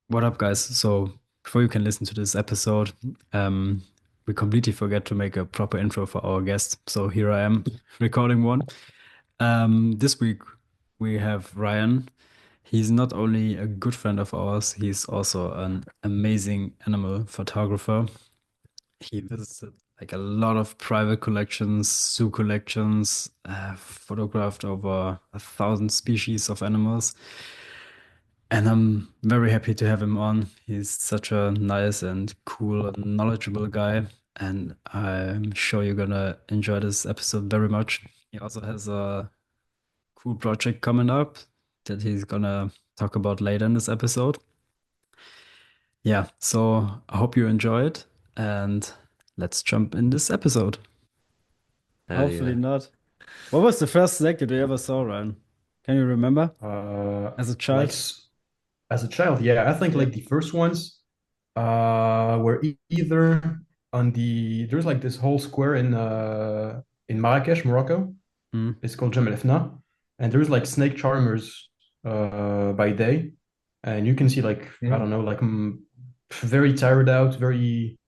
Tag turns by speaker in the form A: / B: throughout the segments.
A: What up, guys? So, before you can listen to this episode, we completely forget to make a proper intro for our guest. So, here I am recording one. This week we have Ryan. He's not only a good friend of ours, he's also an amazing animal photographer. He visited like a lot of private collections, zoo collections, photographed over 1,000 species of animals. And I'm very happy to have him on. He's such a nice and cool and knowledgeable guy. And I'm sure you're gonna enjoy this episode very much. He also has a cool project coming up that he's gonna talk about later in this episode. Yeah, so I hope you enjoy it and let's jump in this episode.
B: Hell
A: Hopefully
B: yeah.
A: not. What was the first snake that you ever saw, Ryan? Can you remember as a
B: Like
A: child?
B: as a child, yeah, I think
A: Yeah.
B: like the first ones were either on there's like this whole square in Marrakesh, Morocco.
A: Mm,
B: It's called Jemaa el Fna, and there's like snake charmers by day, and you can see like I don't
A: mm.
B: know like very tired out, very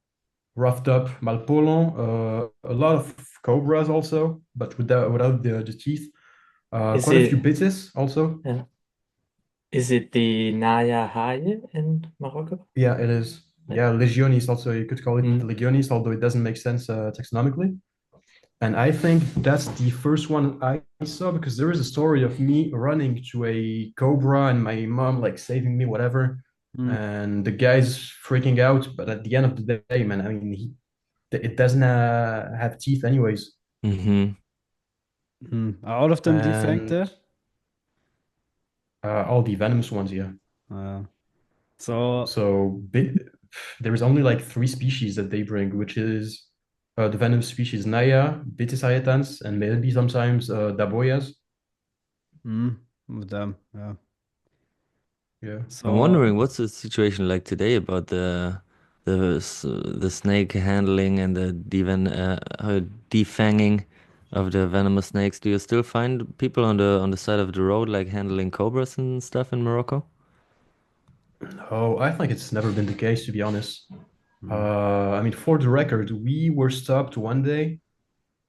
B: roughed up Malpolon, a lot of cobras also, but without the teeth.
C: Is
B: Quite a few
C: it
B: bitches also.
C: yeah. Is it the Naya Haie in Morocco?
B: Yeah, it is.
C: Yeah.
B: Yeah, Legionis also, you could call it
C: Mm.
B: Legionis, although it doesn't make sense taxonomically. And I think that's the first one I saw because there is a story of me running to a cobra and my mom like saving me, whatever.
A: Mm.
B: And the guy's freaking out, but at the end of the day, man, I mean, it doesn't have teeth anyways.
C: Mm-hmm.
A: Mm. Are all of them defanged
B: And
A: there?
B: all the venomous ones, yeah.
A: Uh, so,
B: So there is only like three species that they bring, which is the venomous species Naya, Bitis hayatans, and maybe sometimes Daboyas.
A: with them, yeah.
B: Yeah.
C: I'm
A: So,
C: wondering what's the situation like today about the snake handling and the defanging of the venomous snakes. Do you still find people on the side of the road like handling cobras and stuff in Morocco?
B: Oh, I think it's never been the case, to be honest.
A: mm,
B: I mean, for the record, we were stopped one day,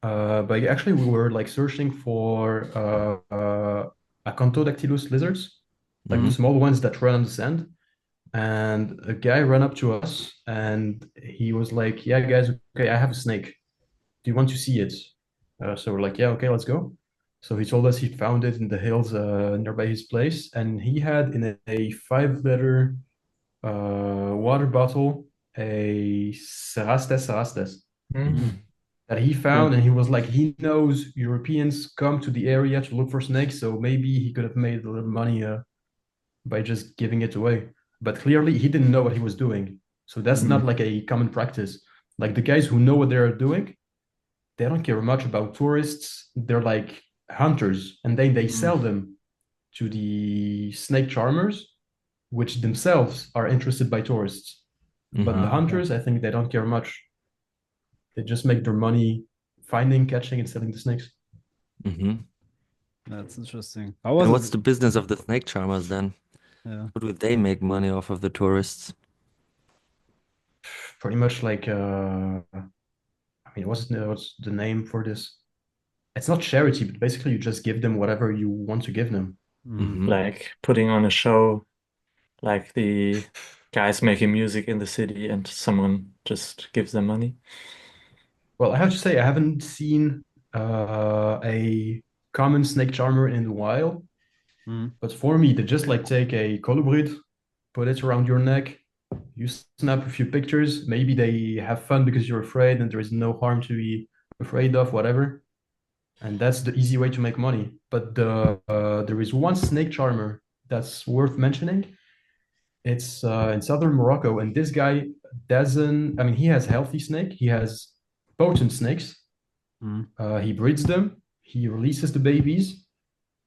B: but actually we were like searching for Acanthodactylus lizards, like the
C: Mm-hmm.
B: small ones that run on the sand. And a guy ran up to us and he was like, "Yeah, guys, okay, I have a snake. Do you want to see it?" So we're like, "Yeah, okay, let's go." So he told us he found it in the hills nearby his place, and he had in a 5 liter water bottle a Cerastes
C: Mm.
A: mm,
B: that he
A: cool.
B: found, and he was like, he knows Europeans come to the area to look for snakes, so maybe he could have made a little money by just giving it away. But clearly, he didn't know what he was doing. So that's
A: Mm,
B: not like a common practice. Like the guys who know what they're doing, they don't care much about tourists. They're like hunters, and then they
A: mm,
B: sell them to the snake charmers, which themselves are interested by tourists. But the
C: Mm-hmm.
A: okay.
B: hunters, I think they don't care much. They just make their money finding, catching, and selling the snakes.
C: Mm-hmm.
A: That's interesting. How was
C: And
A: it?
C: what's the business of the snake charmers then?
A: Yeah.
C: How do they make money off of the tourists?
B: Pretty much like, I mean, what's the name for this? It's not charity, but basically you just give them whatever you want to give them.
A: Mm,
C: Mm-hmm.
D: Like putting on a show, like the guys making music in the city and someone just gives them money.
B: Well, I have to say, I haven't seen a common snake charmer in the wild,
A: mm,
B: but for me, they just like take a colubrid, put it around your neck, you snap a few pictures. Maybe they have fun because you're afraid and there is no harm to be afraid of, whatever. And that's the easy way to make money. But there is one snake charmer that's worth mentioning. It's in southern Morocco, and this guy doesn't. I mean, he has healthy snake. He has potent snakes.
A: mm,
B: He breeds them. He releases the babies.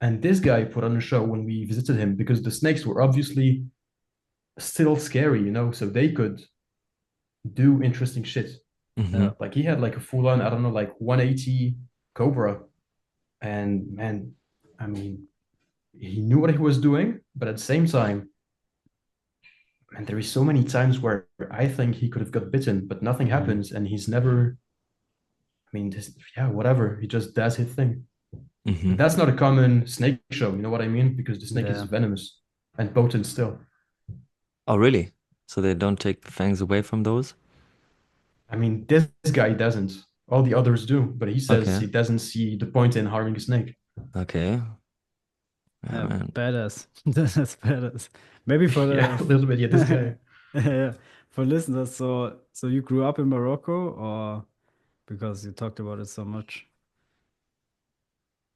B: And this guy put on a show when we visited him because the snakes were obviously still scary, so they could do interesting shit.
C: Mm-hmm.
A: yeah.
B: Like he had like a full on, I don't know, like 180 cobra. And man, I mean, he knew what he was doing, but at the same time, And there is so many times where I think he could have got bitten, but nothing happens, and he's never. I mean, yeah, whatever. He just does his thing.
C: Hmm.
B: And that's not a common snake show. You know what I mean? Because the snake is
A: Yeah.
B: venomous and potent still.
C: Oh, really? So they don't take the fangs away from those?
B: I mean, this guy doesn't. All the others do, but he says
C: Okay.
B: he doesn't see the point in harming a snake.
C: Okay. Yeah,
A: Yeah,
C: man.
A: badass. That's badass. Maybe for
B: Yeah, a little bit. Yeah, this guy.
A: yeah, for listeners, so you grew up in Morocco or because you talked about it so much?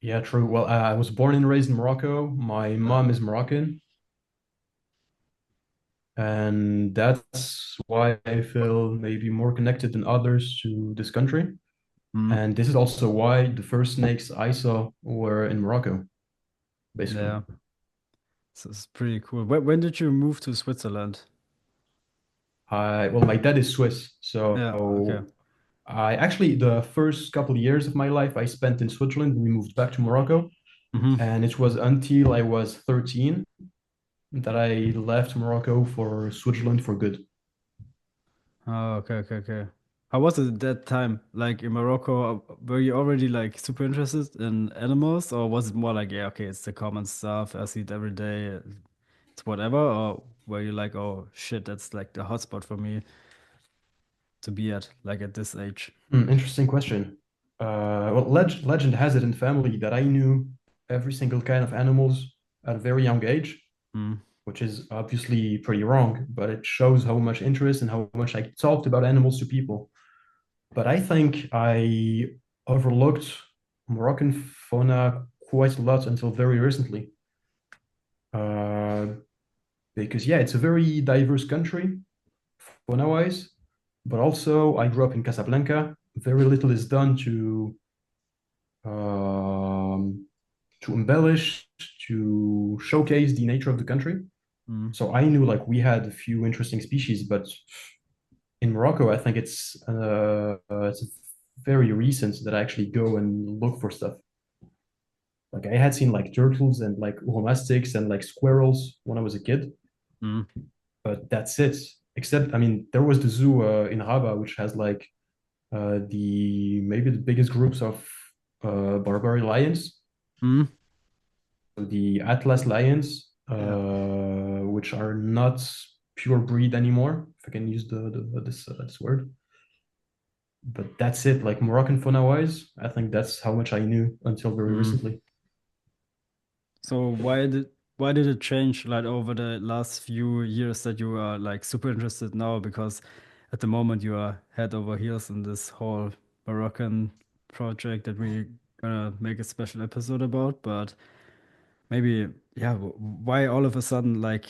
B: Yeah, true. Well, I was born and raised in Morocco. My mom is Moroccan, and that's why I feel maybe more connected than others to this country.
A: Mm,
B: And this is also why the first snakes I saw were in Morocco, basically.
A: yeah, so it's pretty cool. When did you move to Switzerland?
B: Well, my dad is Swiss,
A: Yeah, okay.
B: so I actually the first couple of years of my life I spent in Switzerland. We moved back to Morocco,
A: Hmm.
B: and it was until I was 13 that I left Morocco for Switzerland for good.
A: Oh, okay, okay, okay. How was it at that time? Like in Morocco, were you already like super interested in animals, or was it more like, yeah, okay, it's the common stuff, I see it every day, it's whatever, or were you like, oh shit, that's like the hotspot for me to be at, like at this age?
B: Interesting question. Well, legend has it in family that I knew every single kind of animals at a very young age,
A: Mm,
B: which is obviously pretty wrong, but it shows how much interest and how much I talked about animals to people. But I think I overlooked Moroccan fauna quite a lot until very recently. Uh, because, yeah, it's a very diverse country, fauna-wise, but also I grew up in Casablanca. Very little is done um, to embellish, to showcase the nature of the country.
A: mm,
B: So I knew like we had a few interesting species, but in Morocco, I think it's very recent that I actually go and look for stuff. Like I had seen like turtles and like uromastics and like squirrels when I was a kid,
A: mm,
B: but that's it. Except, I mean, there was the zoo in Rabat, which has like the maybe the biggest groups of Barbary lions,
A: mm,
B: the Atlas lions,
A: yeah.
B: which are not pure breed anymore, if I can use this word. But that's it. Like Moroccan fauna wise, I think that's how much I knew until very
A: Mm.
B: recently.
A: So why did it change like over the last few years that you are like super interested now? Because at the moment you are head over heels in this whole Moroccan project that we're gonna make a special episode about. But maybe, yeah, why all of a sudden like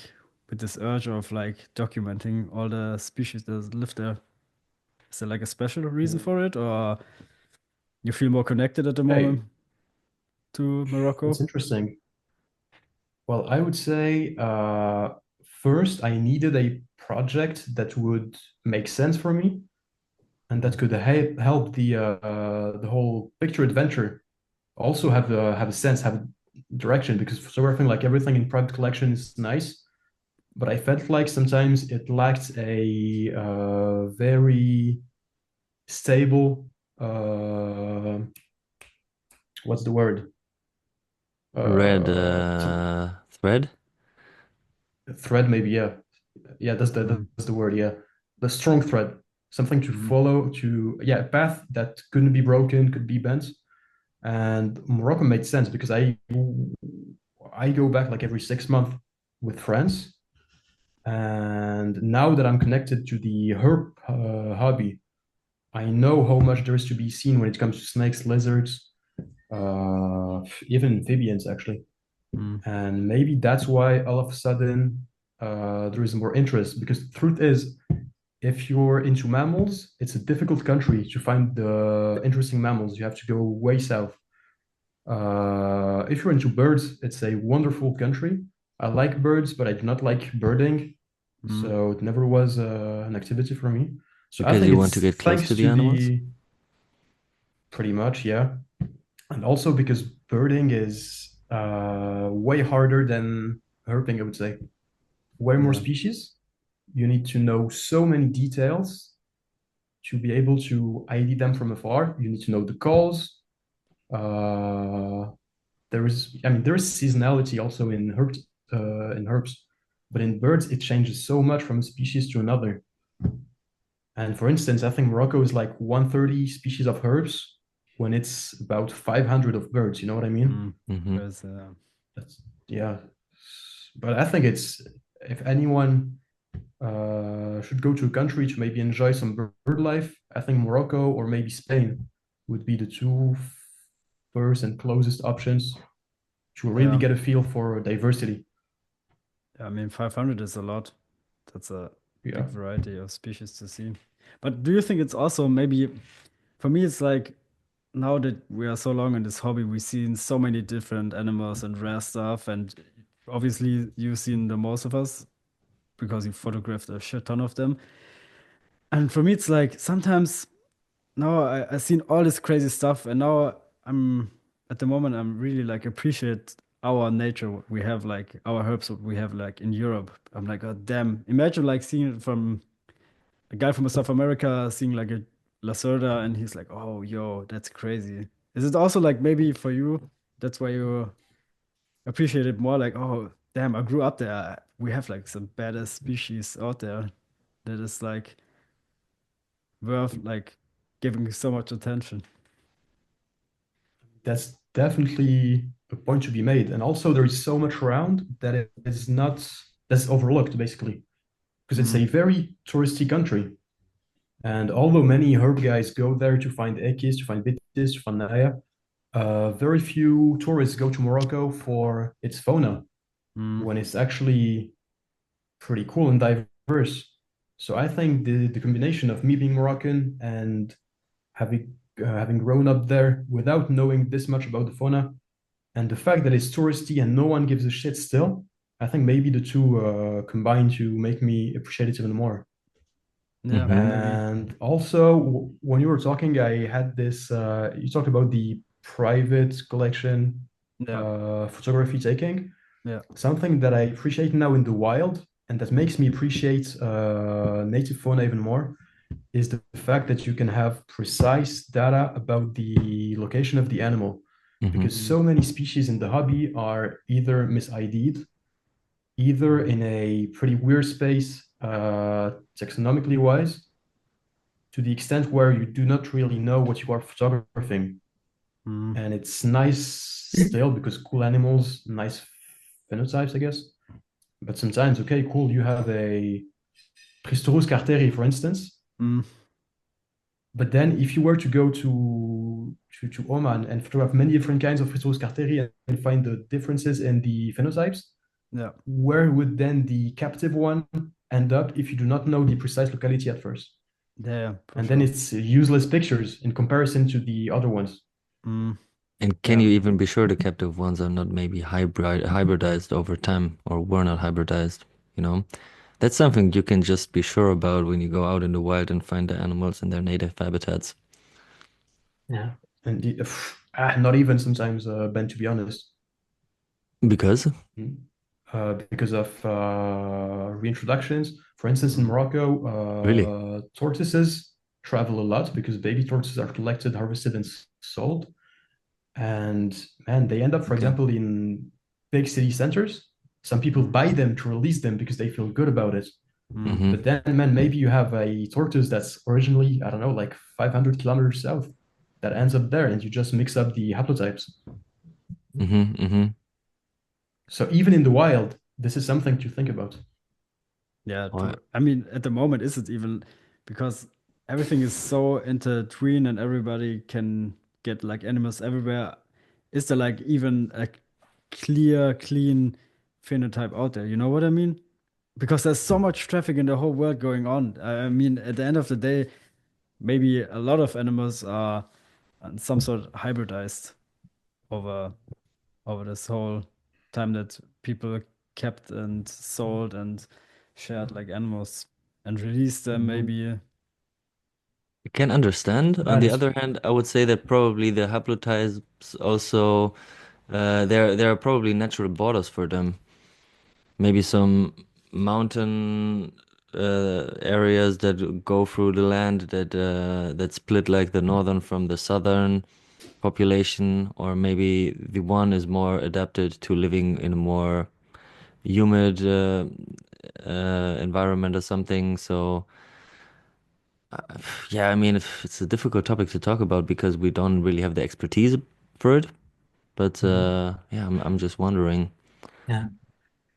A: with this urge of like documenting all the species that live there? Is there like a special reason for it, or you feel more connected at the
B: Hey,
A: moment to
B: that's
A: Morocco?
B: interesting. Well, I would say first I needed a project that would make sense for me and that could help the whole picture adventure also have a sense, have a direction. Because for so I think like everything in private collection is nice, but I felt like sometimes it lacked a very stable what's the word?
C: Red
B: Some
C: thread?
B: thread maybe, yeah. Yeah,
A: Mm,
B: that's the word, yeah. The strong thread, something to
A: mm,
B: follow, to yeah, a path that couldn't be broken, could be bent. And Morocco made sense because I go back like every 6 months with friends. And now that I'm connected to the herp hobby, I know how much there is to be seen when it comes to snakes, lizards, even amphibians, actually.
A: mm,
B: And maybe that's why all of a sudden there is more interest. Because the truth is, if you're into mammals, it's a difficult country to find the interesting mammals. You have to go way south. If you're into birds, it's a wonderful country. I like birds, but I do not like birding.
A: mm.
B: So it never was an activity for me. So I
C: Because
B: think
C: you want to
B: it's
C: get close to
B: thanks
C: the
B: to
C: animals?
B: the pretty much, yeah. And also because birding is way harder than herping, I would say. Way more
A: Yeah.
B: species. you need to know so many details to be able to ID them from afar. You need to know the calls. Uh, there is seasonality also in herbs, but in birds it changes so much from a species to another. And for instance, I think Morocco is like 130 species of herbs when it's about 500 of birds. You know what I mean?
C: Mm-hmm.
A: There's,
B: That's yeah. But I think it's if anyone should go to a country to maybe enjoy some bird life, I think Morocco or maybe Spain would be the two first and closest options to really
A: yeah.
B: get a feel for diversity.
A: I mean, 500 is a lot. That's a
B: Yeah.
A: big variety of species to see. But do you think it's also maybe, for me, it's like now that we are so long in this hobby, we've seen so many different animals and rare stuff. And obviously, you've seen the most of us because you photographed a shit ton of them. And for me, it's like sometimes now I've seen all this crazy stuff, and now I'm at the moment I'm really like appreciate our nature, what we have, like our herbs, what we have like in Europe. I'm like, oh damn! Imagine like seeing it from a guy from South America seeing like a Lacerda, and he's like, oh yo, that's crazy. Is it also like maybe for you, that's why you appreciate it more? Like, oh damn, I grew up there. We have like some badass species out there that is like worth like giving so much attention.
B: That's definitely a point to be made. And also there is so much around that it is not that's overlooked basically because it's
A: Mm,
B: a very touristy country. And although many herb guys go there to find ekis, to find bitis, to find naya, very few tourists go to Morocco for its fauna
A: mm,
B: when it's actually pretty cool and diverse. So I think the combination of me being Moroccan and having grown up there without knowing this much about the fauna, and the fact that it's touristy and no one gives a shit still, I think maybe the two combine to make me appreciate it even more.
A: yeah,
C: Mm-hmm.
A: maybe.
B: And also, when you were talking, I had this. You talked about the private collection
A: Yeah,
B: photography taking.
A: yeah.
B: Something that I appreciate now in the wild, and that makes me appreciate native fauna even more, is the fact that you can have precise data about the location of the animal.
C: Mm-hmm.
B: Because
A: Mm,
B: so many species in the hobby are either mis-ID'd, either in a pretty weird space, taxonomically wise, to the extent where you do not really know what you are photographing.
A: mm,
B: And it's nice still because cool animals, nice phenotypes, I guess. But sometimes, okay, cool, you have a Pristorus carteri, for instance.
A: mm,
B: But then if you were to go to Oman and photograph many different kinds of Pristorus carteri and find the differences in the phenotypes,
A: yeah,
B: where would then the captive one end up if you do not know the precise locality at first?
A: yeah, for
B: And then
A: sure.
B: it's useless pictures in comparison to the other ones.
A: Mm,
C: And can
A: yeah,
C: you even be sure the captive ones are not maybe hybridized over time or were not hybridized, you know? That's something you can just be sure about when you go out in the wild and find the animals in their native habitats.
B: Yeah. And not even sometimes, Ben, to be honest.
C: Because,
B: Mm. Because of reintroductions. For instance, in
A: mm,
B: Morocco,
C: really,
B: tortoises travel a lot because baby tortoises are collected, harvested, and sold. And man, they end up, for
C: okay.
B: example, in big city centers. Some people buy them to release them because they feel good about it.
A: mm,
C: Mm-hmm.
B: But then, man, maybe you have a tortoise that's originally, I don't know, like 500 kilometers south that ends up there, and you just mix up the haplotypes.
C: Mm-hmm. Mm-hmm.
B: So even in the wild, this is something to think about.
A: yeah.
C: Oh,
A: To, I mean, at the moment, is it even because everything is so intertwined and everybody can get like animals everywhere? Is there like even a clear, clean phenotype out there? You know what I mean? Because there's so much traffic in the whole world going on. I mean, at the end of the day, maybe a lot of animals are some sort hybridized over this whole time that people kept and sold and shared like animals and released them
B: Mhm.
A: maybe.
C: I can understand. On
B: That
C: the
B: is
C: other hand, I would say that probably the haplotypes also, there are probably natural borders for them. Maybe some mountain areas that go through the land that split like the northern from the southern population, or maybe the one is more adapted to living in a more humid environment or something. So yeah, I mean, it's a difficult topic to talk about because we don't really have the expertise for it. But yeah, I'm just wondering.
D: Yeah.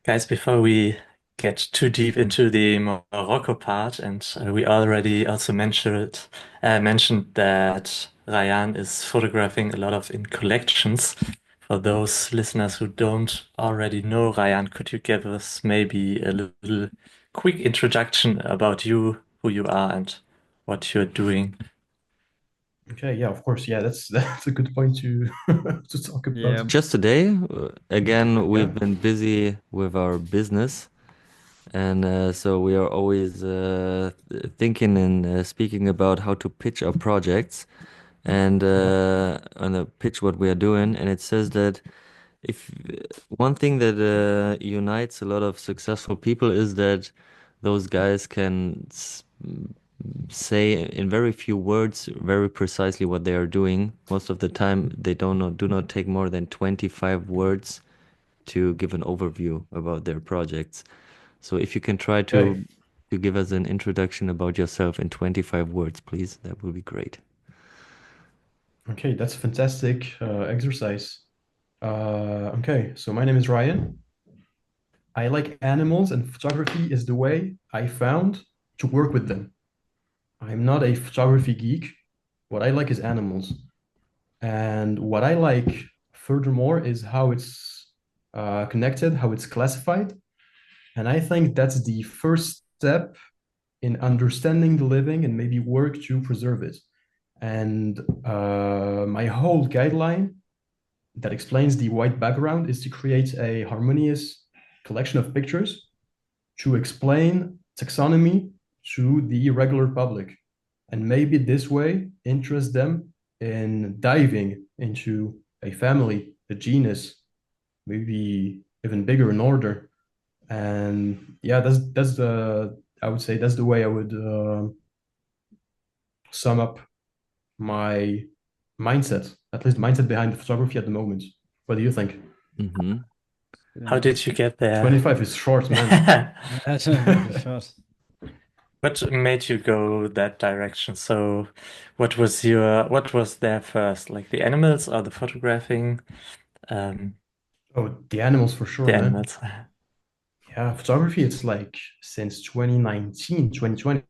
D: Guys, before we get too deep into the Morocco part, and we already also mentioned that Rayane is photographing a lot of in collections. For those listeners who don't already know Rayane, could you give us maybe a little quick introduction about you, who you are, and what you're doing?
B: Okay, yeah, of course. Yeah, that's a good point to to talk
A: Yeah.
B: about.
C: Just today, again,
B: Yeah.
C: we've been busy with our business. And so we are always thinking and speaking about how to pitch our projects and on the pitch what we are doing. And it says that if one thing that unites a lot of successful people is that those guys can say in very few words very precisely what they are doing. Most of the time, they do not take more than 25 words to give an overview about their projects. So if you can try
B: Okay.
C: to give us an introduction about yourself in 25 words, please, that would be great.
B: Okay, that's a fantastic exercise. Okay, so my name is Ryan. I like animals, and photography is the way I found to work with them. I'm not a photography geek. What I like is animals. And what I like, furthermore, is how it's connected, how it's classified. And I think that's the first step in understanding the living and maybe work to preserve it. And my whole guideline that explains the white background is to create a harmonious collection of pictures to explain taxonomy to the regular public. And maybe this way interest them in diving into a family, a genus, maybe even bigger in order. And yeah, that's the I would say that's the way I would sum up my mindset, at least mindset behind photography at the moment. What do you think?
C: Hmm.
D: How did you get there?
B: 25 is short, man.
A: That's really short.
D: What made you go that direction? So, what was there first? Like the animals or the photographing? Um,
B: Oh, the animals for sure,
D: the
B: man.
D: animals.
B: Yeah, photography, it's like since 2019, 2020.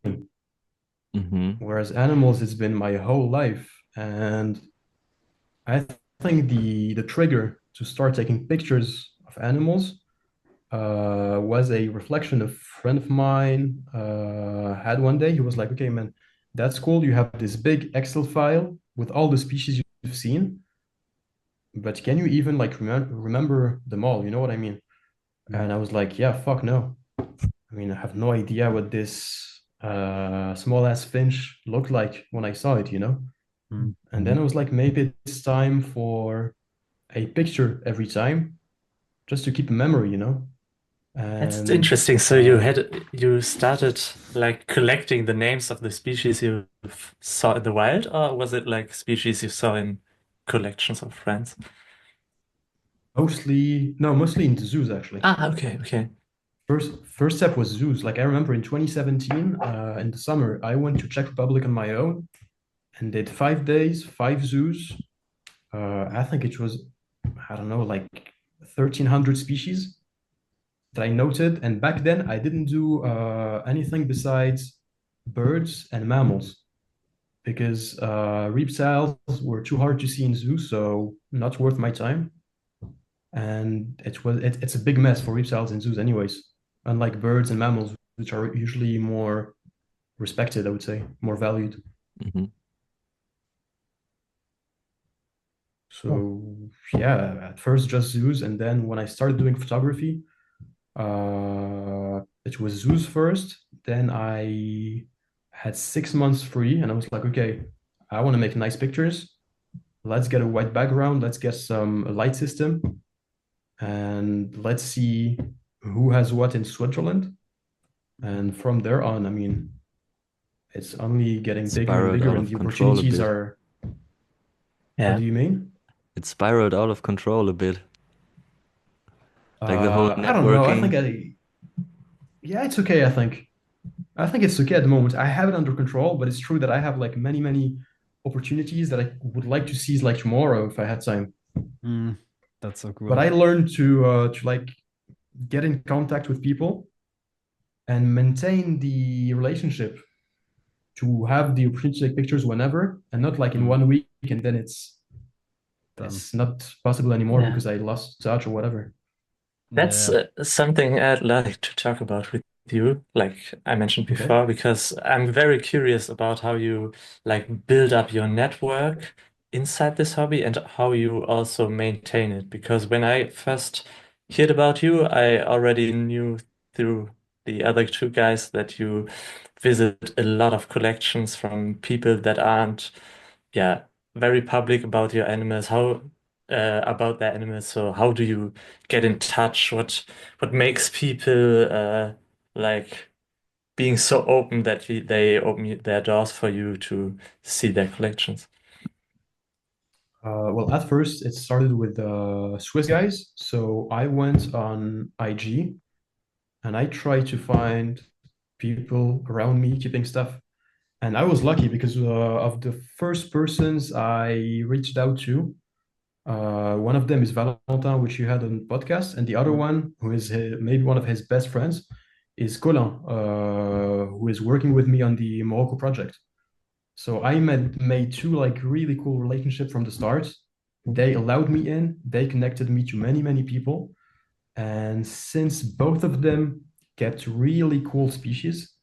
C: Hmm.
B: Whereas animals, it's been my whole life. And I think the trigger to start taking pictures of animals was a reflection a friend of mine had one day. He was like, okay, man, that's cool. You have this big Excel file with all the species you've seen, but can you even like remember them all? You know what I mean? And I was like, yeah, fuck no. I mean, I have no idea what this small ass finch looked like when I saw it, you know? And then I was like, maybe it's time for a picture every time just to keep a memory, you know?
D: That's
B: And
D: interesting. So you started like collecting the names of the species you saw in the wild, or was it like species you saw in collections of friends?
B: mostly, no, mostly in the zoos actually.
D: Ah, okay, okay.
B: First step was zoos. Like I remember in 2017, in the summer, I went to Czech Republic on my own and did 5 days, five zoos. I think it was, I don't know, like 1,300 species that I noted. And back then, I didn't do anything besides birds and mammals because reptiles were too hard to see in zoos, so not worth my time. And it's a big mess for reptiles in zoos, anyways. Unlike birds and mammals, which are usually more respected, I would say, more valued.
C: Hmm.
B: So yeah, at first just zoos, and then when I started doing photography, it was zoos first. Then I had 6 months free, and I was like, okay, I want to make nice pictures. Let's get a white background. Let's get some light system, and let's see who has what in Switzerland. And from there on, I mean, it's only getting bigger and
C: Spiraled
B: bigger,
C: out
B: and
C: of
B: the
C: control a
B: opportunities
C: bit.
B: are. What
D: Yeah.
B: do you mean?
C: It spiraled out of control a bit. Like the whole
B: I don't know.
C: networking.
B: Yeah, it's okay. I think it's okay at the moment. I have it under control, but it's true that I have like many opportunities that I would like to seize like tomorrow if I had time.
A: Mm, that's so
B: But
A: cool.
B: I learned to like get in contact with people and maintain the relationship to have the opportunity to take pictures whenever and not like in
A: Mm,
B: 1 week and then
A: done.
B: it's not possible anymore
D: Yeah.
B: because I lost touch or whatever.
D: That's
A: Yeah.
D: something I'd like to talk about with you, like I mentioned
B: Okay.
D: before, because I'm very curious about how you like build up your network inside this hobby and how you also maintain it. Because when I first heard about you, I already knew through the other two guys that you visit a lot of collections from people that aren't, yeah, very public about your animals, how about their animals. So how do you get in touch? What makes people like being so open that they open their doors for you to see their collections?
B: Well, at first it started with Swiss guys. So I went on IG and I tried to find people around me keeping stuff. And I was lucky because of the first persons I reached out to. One of them is Valentin, which you had on podcast, and the other
A: Mm,
B: one, who is maybe one of his best friends, is Colin, who is working with me on the Morocco project. So I made two like really cool relationships from the start. They allowed me in. They connected me to many people, and since both of them kept really cool species,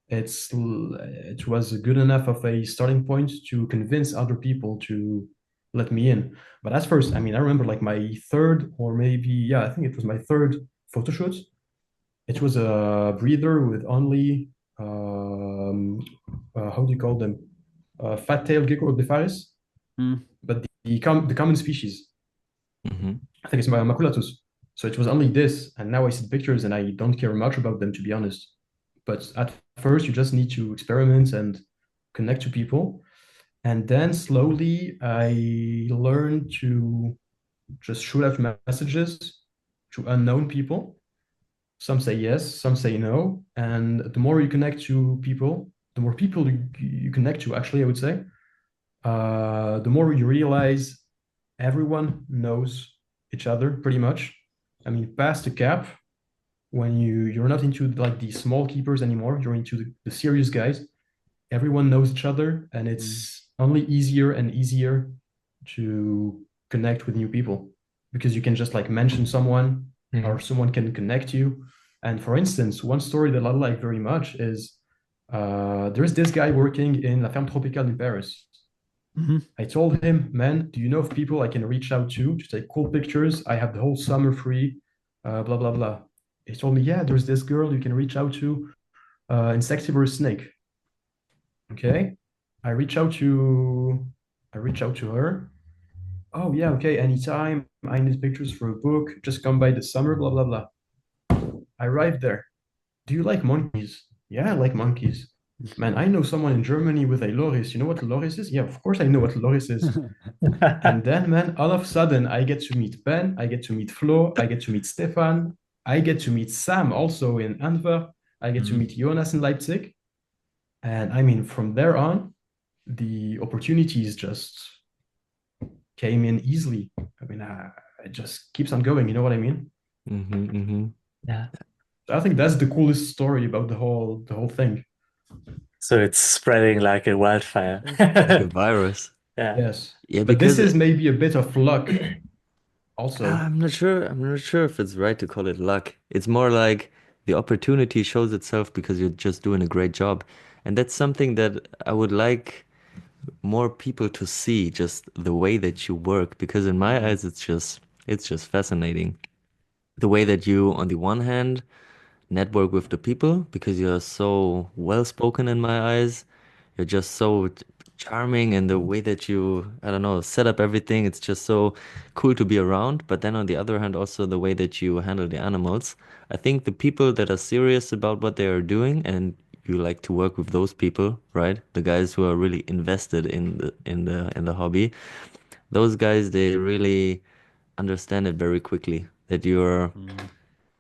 B: it was good enough of a starting point to convince other people to let me in. But at first, I mean, I remember like my third or maybe, yeah, I think it was my third photo shoot. It was a breeder with only how do you call them? Fat-tailed gecko bifaris,
A: mm,
B: but the common species.
C: Hmm.
B: I think it's maculatus. So it was only this, and now I see the pictures and I don't care much about them, to be honest. But at first, you just need to experiment and connect to people. And then slowly, I learned to just shoot out messages to unknown people. Some say yes, some say no. And the more you connect to people, the more people you connect to, actually, I would say, the more you realize everyone knows each other pretty much. I mean, past the cap, when you're not into like the small keepers anymore, you're into the serious guys. Everyone knows each other, and
A: mm,
B: it's only easier and easier to connect with new people because you can just like mention someone or
D: Mhm.
B: someone can connect you. And for instance, one story that I like very much is there's this guy working in La Ferme Tropicale in Paris.
A: mhm.
B: I told him, man, do you know of people I can reach out to take cool pictures? I have the whole summer free, blah, blah, blah. He told me, yeah, there's this girl you can reach out to, insectivorous snake. Okay. I reach out to I reach out to her. Oh yeah, okay, anytime. I need pictures for a book. Just come by this summer, blah blah blah. I arrived there. Do you like monkeys? Yeah, I like monkeys. Man, I know someone in Germany with a loris. You know what a loris is? Yeah, of course I know what a loris is. And then, man, all of a sudden, I get to meet Ben, I get to meet Flo, I get to meet Stefan, I get to meet Sam also in Antwerp, I get to
A: Mm,
B: meet Jonas in Leipzig. And I mean, from there on, the opportunities just came in easily. I mean, it just keeps on going. You know what I mean?
C: Hmm. Hmm.
D: Yeah.
B: So I think that's the coolest story about the whole thing.
D: So it's spreading like a wildfire.
C: Like a virus.
D: Yeah.
B: Yes,
C: Yeah,
B: but this
C: because
B: is maybe a bit of luck also.
C: I'm not sure. I'm not sure if it's right to call it luck. It's more like the opportunity shows itself because you're just doing a great job. And that's something that I would like more people to see, just the way that you work. Because in my
A: mm,
C: eyes, it's just fascinating. The way that you, on the one hand, network with the people because you're so well spoken in my eyes. you're just so charming, and the way that you, I don't know, set up everything, it's just so cool to be around. But then on the other hand, also the way that you handle the animals. I think the people that are serious about what they are doing, and you like to work with those people, right? The guys who are really invested in the hobby. Those guys, they really understand it very quickly that
A: Mm.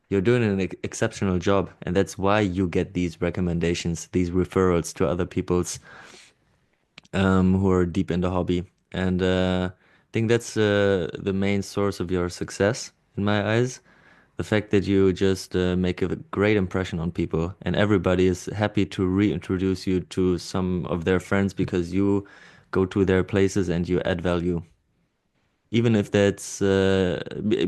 C: you're doing an exceptional job, and that's why you get these recommendations, these referrals to other people's who are deep in the hobby. And I think that's the main source of your success in my eyes. The fact that you just make a great impression on people, and everybody is happy to reintroduce you to some of their friends because you go to their places and you add value. Even if that's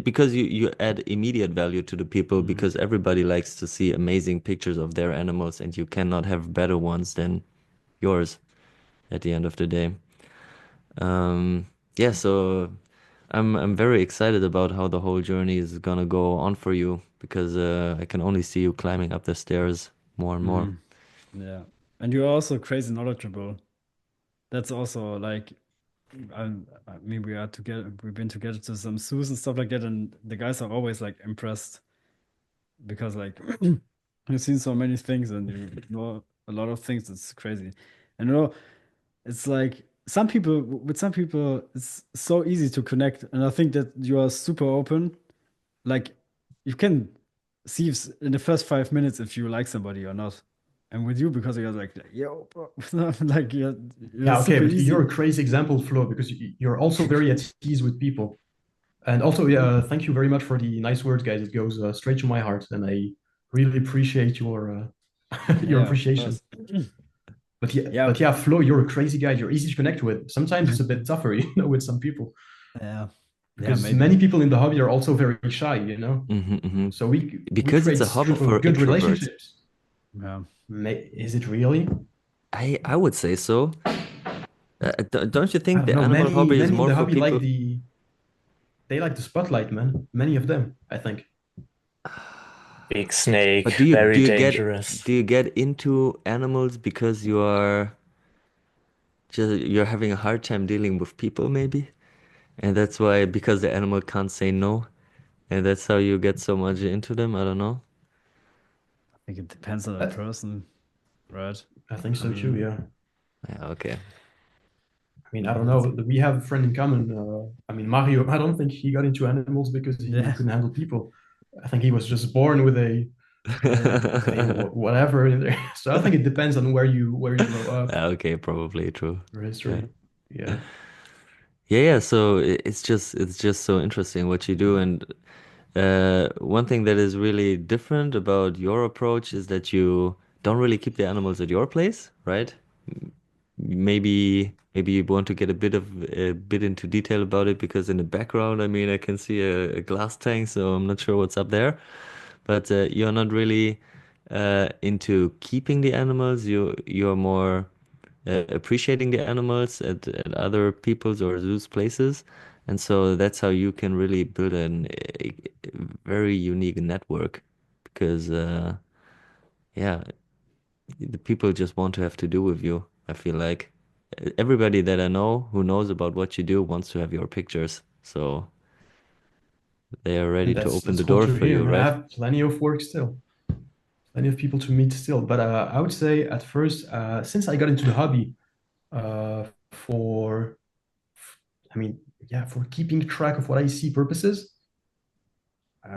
C: because you add immediate value to the people,
A: Mm.
C: because everybody likes to see amazing pictures of their animals, and you cannot have better ones than yours at the end of the day. Yeah, so I'm very excited about how the whole journey is gonna go on for you, because I can only see you climbing up the stairs more and more.
A: Mm. Yeah. And you're also crazy knowledgeable. That's also like I mean we are together we've been together to some zoos and stuff like that, and the guys are always like impressed because like you've seen so many things and you know a lot of things. It's crazy. And it's like with some people it's so easy to connect, and I think that you are super open. Like you can see if, in the first 5 minutes if you like somebody or not. And with you, because you're like, yo, bro, like you're
B: Yeah, okay,
A: super
B: but you're
A: easy.
B: a crazy example, Flo, because you're also very at ease with people. And also, yeah, thank you very much for the nice words, guys. It goes straight to my heart, and I really appreciate your your
A: Yeah, of
B: appreciation.
A: course. Yeah,
B: But yeah, Flo, you're a crazy guy. You're easy to connect with. Sometimes it's a bit tougher, with some people,
A: yeah, yeah,
B: because
A: maybe.
B: many people in the hobby are also very shy.
C: Hmm.
B: So we
C: Because it's
B: create
C: a hobby for
B: good
C: introverts.
B: relationships.
A: Yeah.
B: Is it really?
C: I would say so. Don't you
B: I
C: think
B: don't
C: the
B: know.
C: animal
B: Many
C: hobby is
B: many in
C: more
B: the
C: for
B: hobby like
C: people?
B: the spotlight, man. Many of them, I think.
D: Big snake,
C: But do you
D: very
C: do you get
D: dangerous.
C: do you get into animals because you're having a hard time dealing with people, maybe? And that's why, because the animal can't say no, and that's how you get so much into them. I don't know.
A: I think it depends on the
B: I,
A: person, right?
B: I think
A: I
B: so too.
A: mean,
B: Yeah.
C: Yeah, okay.
B: I mean, I
A: yeah,
B: don't
A: that's
B: know. We have a friend in common. I mean, Mario. I don't think he got into animals because he
A: yeah.
B: couldn't handle people. I think he was just born with a whatever in there. So I think it depends on where you grow up,
C: Yeah, okay, probably true.
B: your
C: Yeah.
B: history. Yeah.
C: Yeah, so it's just so interesting what you do. And one thing that is really different about your approach is that you don't really keep the animals at your place, right? Maybe you want to get a bit into detail about it, because in the background, I mean, I can see a glass tank, so I'm not sure what's up there. But you're not really into keeping the animals. You're more appreciating the animals at other people's or zoos places. And so that's how you can really build a very unique network, because yeah, the people just want to have to do with you. I feel like everybody that I know who knows about what you do wants to have your pictures. So they are ready
B: And
C: to
B: that's
C: open
B: that's
C: the
B: cool
C: door
B: to
C: for
B: hear,
C: you,
B: man. I
C: right?
B: have plenty of work still, plenty of people to meet still. But I would say at first, since I got into the hobby, for, I mean, yeah, for keeping track of what I see purposes,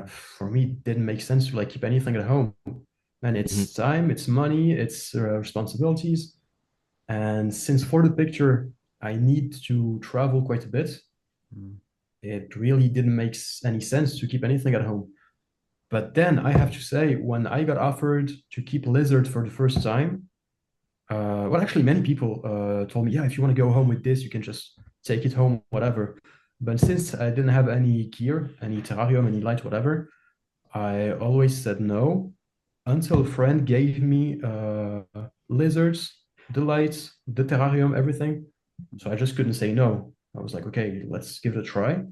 B: for me, it didn't make sense to like keep anything at home. And
C: Mhm.
B: it's time, it's money, it's responsibilities. And since for the picture, I need to travel quite a bit,
A: Mm.
B: it really didn't make any sense to keep anything at home. But then I have to say, when I got offered to keep lizards for the first time, well, actually, many people told me, yeah, if you want to go home with this, you can just take it home, whatever. But since I didn't have any gear, any terrarium, any light, whatever, I always said no until a friend gave me lizards, the lights, the terrarium, everything. So I just couldn't say no. I was like, okay, let's give it a try.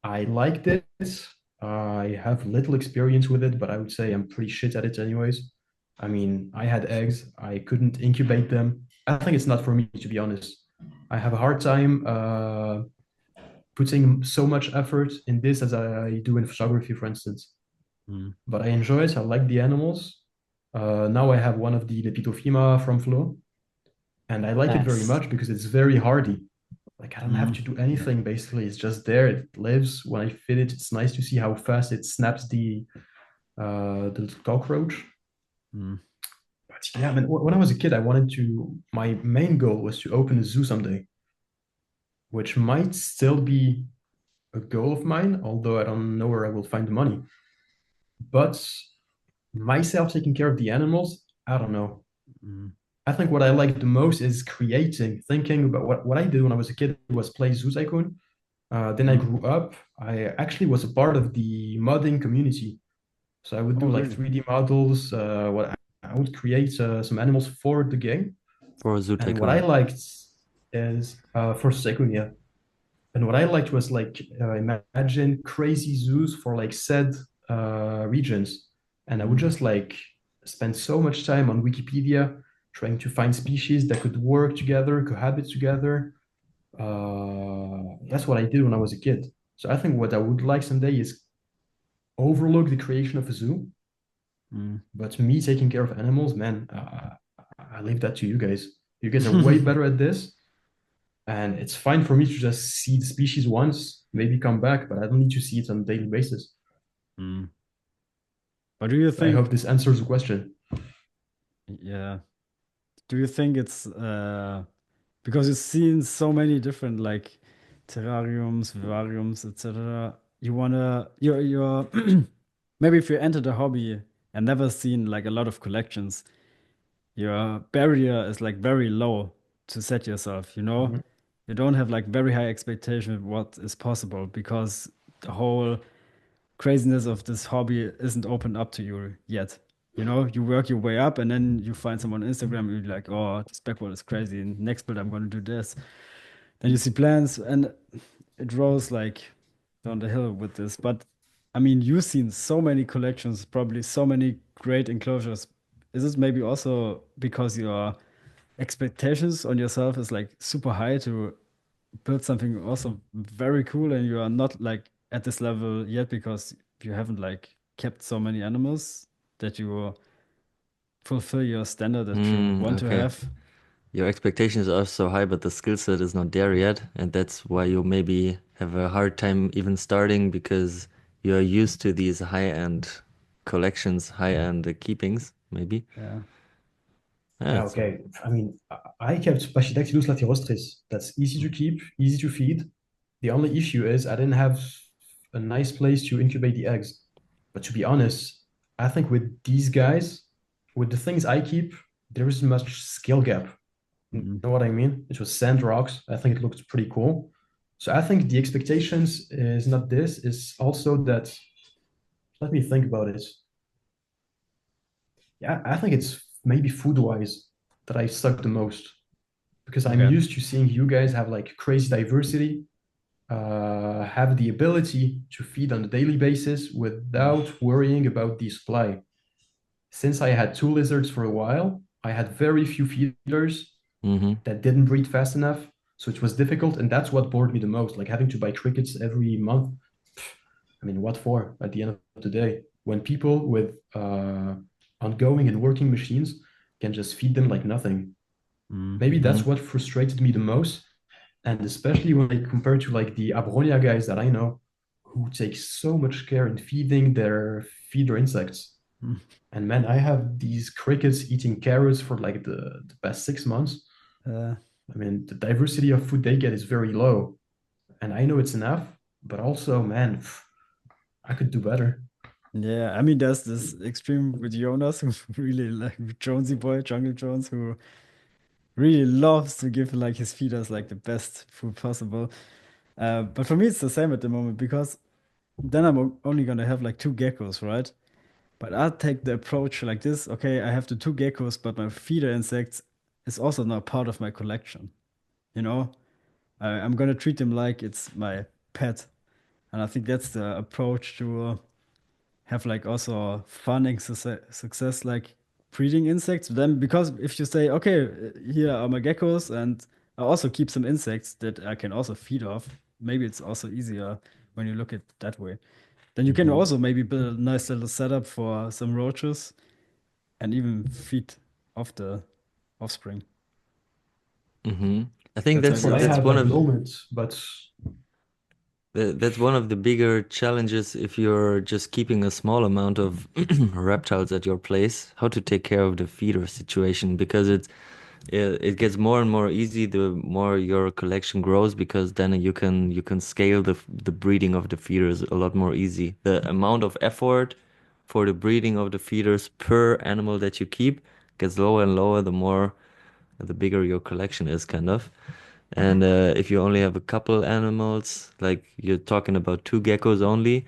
B: I liked it. I have little experience with it, but I would say I'm pretty shit at it anyways. I mean, I had eggs, I couldn't incubate them. I think it's not for me, to be honest. I have a hard time putting so much effort in this as I do in photography, for instance.
A: Mm.
B: But I enjoy it. I like the animals. Now I have one of the Lepidophyma from Flo, and I like it very
D: Nice.
B: much because it's very hardy. Like I don't have
A: Mm.
B: to do anything basically. It's just there. It lives. When I feed it, it's nice to see how fast it snaps the little cockroach.
A: Mm.
B: But yeah, man, when I was a kid, I wanted to. My main goal was to open a zoo someday, which might still be a goal of mine, although I don't know where I will find the money. But myself taking care of the animals, I don't know.
A: Mm.
B: I think what I like the most is creating, thinking about what I did when I was a kid was play Zoo Tycoon. Then I
A: Mm.
B: grew up. I actually was a part of the modding community. So I would
A: Oh,
B: do like
A: really?
B: 3D models. What I would create some animals for the game.
C: For Zoo
B: And what I
C: Tycoon.
B: liked is for Tycoon, yeah. And what I liked was like imagine crazy zoos for like said regions. And I would
A: Mm.
B: just like spend so much time on Wikipedia trying to find species that could work together, cohabit together. That's what I did when I was a kid. So I think what I would like someday is overlook the creation of a zoo,
A: Mm.
B: but me taking care of animals, man, I leave that to you guys. You guys are way better at this. And it's fine for me to just see the species once, maybe come back, but I don't need to see it on a daily basis.
A: Mm. But do you
B: So I hope
A: think,
B: this answers the question.
A: yeah, do you think it's because you've seen so many different like terrariums, vivariums, etc. You wanna you're maybe if you enter the hobby and never seen like a lot of collections, your barrier is like very low to set yourself, you know?
B: Mhm.
A: You don't have like very high expectation of what is possible because the whole craziness of this hobby isn't opened up to you yet. You know, you work your way up and then you find someone on Instagram and you're like, oh, this backward is crazy. And next build, I'm going to do this. Then you see plans and it rolls like down the hill with this. But I mean, you've seen so many collections, probably so many great enclosures. Is it maybe also because your expectations on yourself is like super high to build something also very cool and you are not like at this level yet because you haven't like kept so many animals that you fulfill your standard that you
C: Mm,
A: want to
C: okay.
A: have.
C: Your expectations are so high, but the skill set is not there yet, and that's why you maybe have a hard time even starting because you're used to these high-end collections, high-end keepings, maybe.
A: Yeah.
C: Yeah,
B: Yeah,
C: it's
B: okay. I mean, I kept Pachydactylus latirostris. That's easy to keep, easy to feed. The only issue is I didn't have a nice place to incubate the eggs. But to be honest, I think with these guys, with the things I keep, there isn't much skill gap. You
A: Mm.
B: know what I mean? It was sand rocks. I think it looked pretty cool. So I think the expectations is not this, is also that, let me think about it. Yeah, I think it's maybe food wise that I suck the most because I'm
A: Okay.
B: used to seeing you guys have like crazy diversity, have the ability to feed on a daily basis
A: Mm.
B: without worrying about the supply. Since I had two lizards for a while, I had very few feeders
C: mm-hmm.
B: that didn't breed fast enough. So it was difficult. And that's what bored me the most, like having to buy crickets every month. I mean, what for at the end of the day? When people with ongoing and working machines can just feed them like nothing.
A: Mm.
B: Maybe
C: Mm-hmm.
B: that's what frustrated me the most. And especially when I compare to like the Abronia guys that I know who take so much care in feeding their feeder insects.
A: Mm.
B: And man, I have these crickets eating carrots for like the past 6 months.
A: Uh,
B: I mean, the diversity of food they get is very low. And I know it's enough, but also, man, I could do better.
A: yeah, I mean, there's this extreme with Jonas who really like Jonesy boy, Jungle Jones, who really loves to give like his feeders like the best food possible. But for me, it's the same at the moment because then I'm only gonna have like two geckos, right? But I'll take the approach like this. Okay, I have the two geckos, but my feeder insects is also not part of my collection. You know, I'm gonna treat them like it's my pet, and I think that's the approach to have like also fun and success. Like breeding insects, then because if you say, okay, here are my geckos, and I also keep some insects that I can also feed off, maybe it's also easier when you look at it that way. Then you can
B: Mhm.
A: also maybe build a nice little setup for some roaches and even feed off the offspring.
C: hmm I think
A: That's
B: That's
A: maybe
B: what I
A: also
C: that's
B: have
C: one
B: at the
C: of
B: moment, but
C: that's one of the bigger challenges if you're just keeping a small amount of reptiles at your place, how to take care of the feeder situation because it gets more and more easy the more your collection grows because then you can scale the breeding of the feeders a lot more easy. The amount of effort for the breeding of the feeders per animal that you keep gets lower and lower the bigger your collection is kind of. And if you only have a couple animals, like you're talking about two geckos only,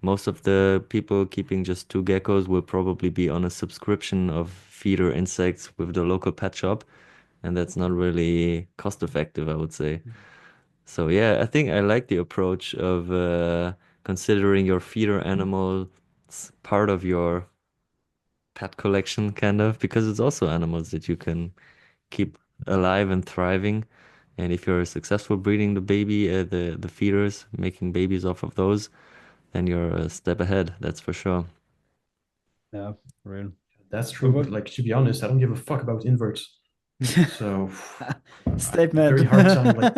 C: most of the people keeping just two geckos will probably be on a subscription of feeder insects with the local pet shop, and that's not really cost effective, I would say. So yeah, I think I like the approach of considering your feeder animal part of your pet collection, kind of, because it's also animals that you can keep alive and thriving. And if you're successful breeding the baby, the feeders, making babies off of those, then you're a step ahead, that's for sure.
A: yeah, real.
B: that's
A: But
B: true.
A: what
B: But like to be honest, I don't give a fuck about inverts. So I have a
A: statement?
B: very hard time. Like,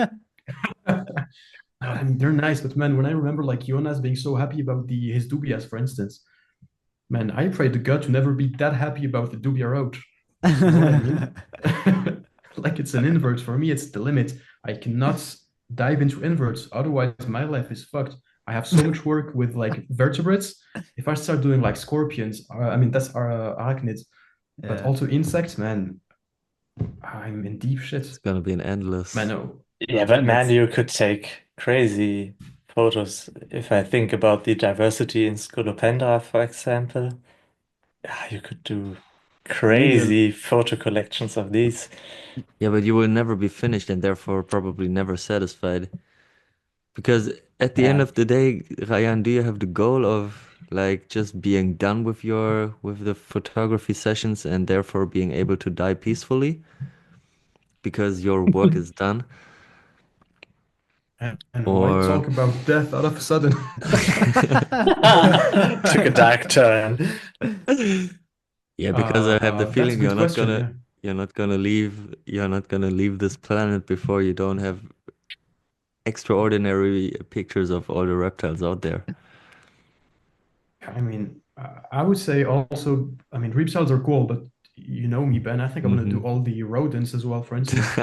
B: I mean, they're nice, but man, when I remember like Jonas being so happy about the his dubias, for instance, man, I pray to God to never be that happy about the dubia roach. You know what I mean? Like it's an invert. For me, it's the limit. I cannot dive into inverts. Otherwise, my life is fucked. I have so much work with like vertebrates. If I start doing like scorpions, I mean, that's arachnids, but
A: Yeah.
B: also insects, man, I'm in deep
C: It's
B: shit.
C: gonna be an
B: Man,
C: endless.
B: no.
D: Yeah, but
A: And
D: man,
A: that's
D: you could take crazy photos. If I think about the diversity in Scolopendra, for example, yeah, you could do
A: maybe a
D: crazy photo collections of these.
C: Yeah, but you will never be finished and therefore probably never satisfied. Because at the end
B: Yeah.
C: of the day, Ryan, do you have the goal of like just being done with the photography sessions and therefore being able to die peacefully because your work is done?
B: And why
C: Or
B: talk about death out of a sudden?
D: Took a dark turn.
C: yeah, because I have the
B: That's a
C: feeling
B: good question. Yeah.
C: you're not gonna leave this planet before you don't have extraordinary pictures of all the reptiles out there.
B: I mean, I would say also, I mean, reptiles are cool, but you know me, Ben. I think I'm gonna do
C: hmm
B: all the rodents as well, for instance.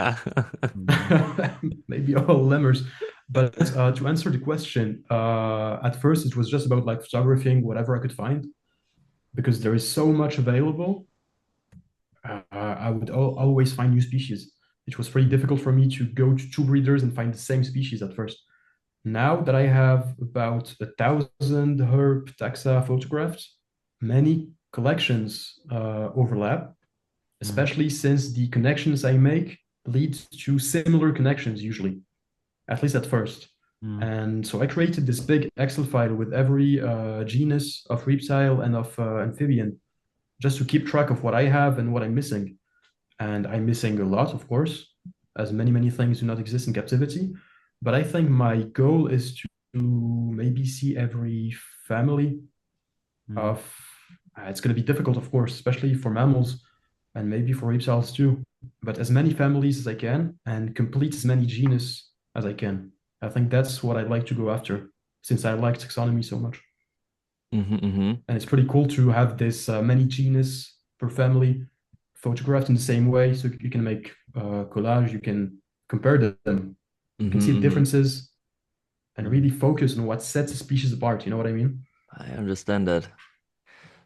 A: Mm.
B: Maybe all lemurs. But to answer the question, at first it was just about like photographing whatever I could find because there is so much available. I would always find new species. It was pretty difficult for me to go to two breeders and find the same species at first. Now that I have about 1,000 herb taxa photographed, many collections overlap,
A: Mm.
B: especially since the connections I make lead to similar connections usually, at least at first.
A: Mm.
B: And so I created this big Excel file with every genus of reptile and of amphibian, just to keep track of what I have and what I'm missing. And I'm missing a lot, of course, as many things do not exist in captivity. But I think my goal is to maybe see every family
A: Mm.
B: of. It's going to be difficult, of course, especially for mammals and maybe for reptiles too. But as many families as I can and complete as many genus as I can. I think that's what I'd like to go after, since I like taxonomy so much.
C: hmm
B: And it's pretty cool to have this many genus per family photographed in the same way, so you can make collage, you can compare them, you can see the
C: hmm
B: differences and
A: Mm.
B: really focus on what sets a species apart. You know what I mean?
C: I understand that.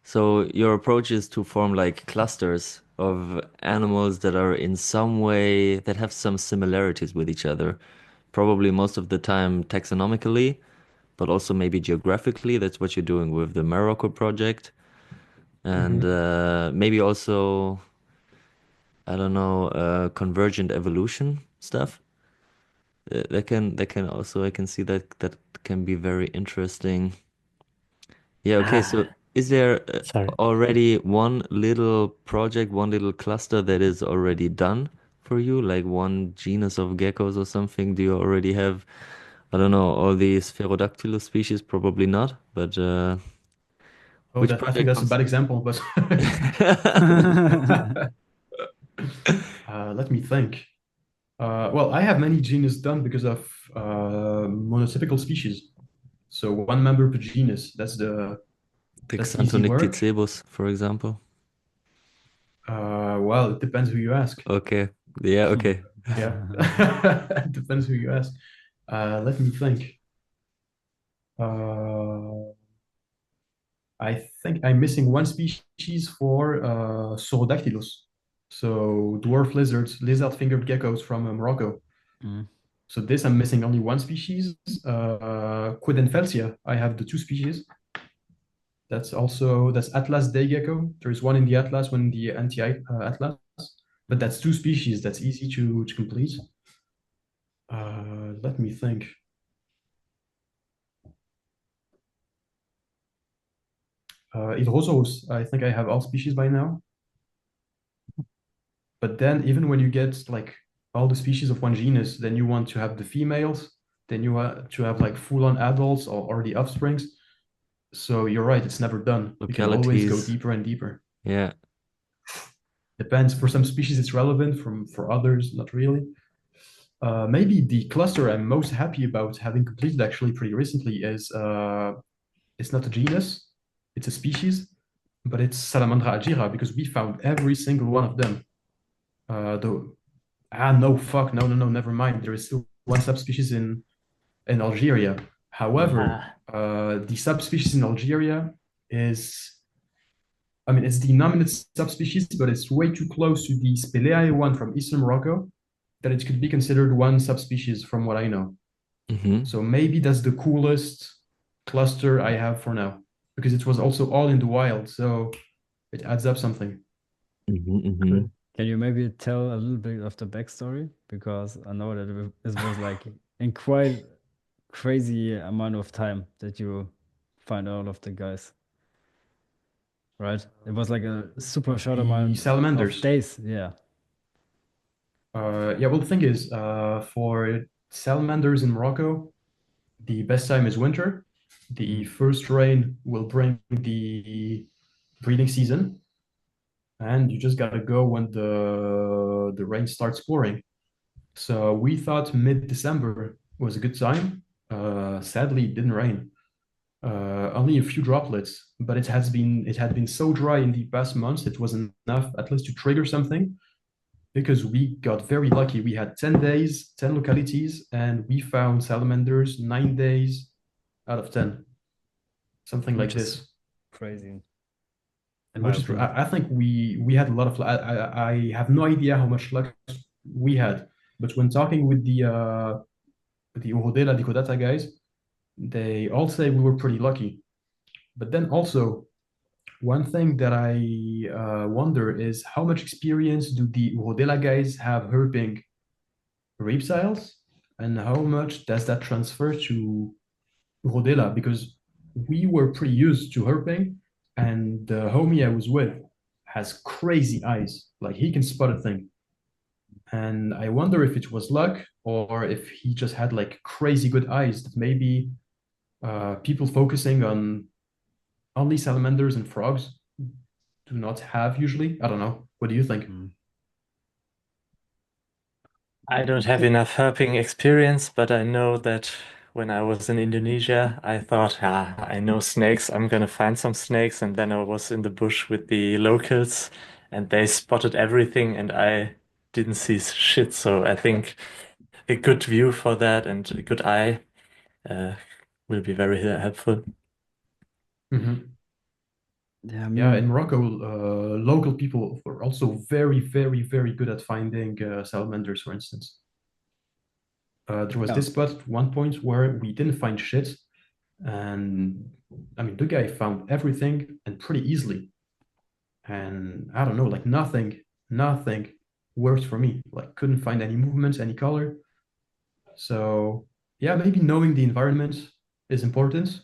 C: So your approach is to form like clusters of animals that are in some way that have some similarities with each other. Probably most of the time taxonomically, but also maybe geographically. That's what you're doing with the Morocco project. And
B: Mhm.
C: maybe also, I don't know, convergent evolution stuff. That can also I can see that can be very interesting. Yeah, okay, so
D: Ah.
C: Is there
D: Sorry.
C: already one little project, one little cluster that is already done for you, like one genus of geckos or something? Do you already have, I don't know, all these Spherodactylus species? Probably not, but
B: Oh,
C: which
B: I think
C: project
B: that's a
C: comes?
B: bad example, but let me think. Well, I have many genus done because of monotypical species. So one member per genus.
C: The
B: That's easy work.
C: Xanthonycticebus, for example.
B: Well, it depends who you ask.
C: Okay. Yeah, okay.
B: Yeah, it depends who you ask. Let me think. Uh, I think I'm missing one species for Saurodactylus. So dwarf lizards, lizard-fingered geckos from Morocco.
A: Mm.
B: So this I'm missing only one species. Quidenfelsia, I have the two species. That's Atlas day gecko. There's one in the Atlas, one in the anti-Atlas. But that's two species. That's easy to complete. Let me think. Hydrosaurus, I think I have all species by now. But then even when you get like all the species of one genus, then you want to have the females, then you want to have like full-on adults or the offsprings. So you're right, it's never done. You can always go
C: Localities.
B: deeper and deeper.
C: Yeah.
B: Depends. For some species, it's relevant. For others, not really. Maybe the cluster I'm most happy about having completed actually pretty recently is it's not a genus, it's a species, but it's Salamandra agira because we found every single one of them. Though no, fuck, no, never mind. There is still one subspecies in Algeria. However,
D: Ah,
B: the subspecies in Algeria is, I mean, it's the nominate subspecies, but it's way too close to the Speleae one from Eastern Morocco that it could be considered one subspecies from what I know.
C: Mm-hmm.
B: So maybe that's the coolest cluster I have for now because it was also all in the wild. So it adds up something.
C: Mm-hmm. Mm-hmm.
A: Cool. Can you maybe tell a little bit of the backstory? Because I know that it was like in quite crazy amount of time that you find all of the guys, right? It was like a super short
B: The
A: amount of
B: salamanders.
A: days. Yeah.
B: Yeah, well, the thing is, for salamanders in Morocco, the best time is winter. The
A: Mm.
B: first rain will bring the breeding season, and you just gotta go when the rain starts pouring. So we thought mid-December was a good time. Sadly, it didn't rain. Only a few droplets, but it had been so dry in the past months, it was enough at least to trigger something because we got very lucky. We had 10 days, 10 localities, and we found salamanders 9 days out of 10, something like
A: Which is
B: this.
A: crazy, in my
B: Which is,
A: opinion.
B: I think we had a lot of, I have no idea how much luck we had, but when talking with the Uhodela, the Kodata guys, they all say we were pretty lucky. But then also, one thing that I wonder is how much experience do the Uhodela guys have herping reptiles, and how much does that transfer to Rodela? Because we were pretty used to herping, and the homie I was with has crazy eyes. Like he can spot a thing. And I wonder if it was luck or if he just had like crazy good eyes that maybe people focusing on only salamanders and frogs do not have usually. I don't know. What do you think?
A: Mm.
D: I don't have enough herping experience, but I know that when I was in Indonesia, I thought, I know snakes, I'm gonna find some snakes. And then I was in the bush with the locals and they spotted everything and I didn't see shit. So I think a good view for that and a good eye uh, will be very helpful.
B: Mhm.
A: Yeah, I
B: Yeah, in
A: mean,
B: Morocco, local people were also very good at finding salamanders, for instance. There was
A: yeah,
B: this spot at one point where we didn't find shit, and I mean, the guy found everything and pretty easily. And I don't know, like nothing worked for me. Like, couldn't find any movements, any color. So, yeah, maybe knowing the environment is important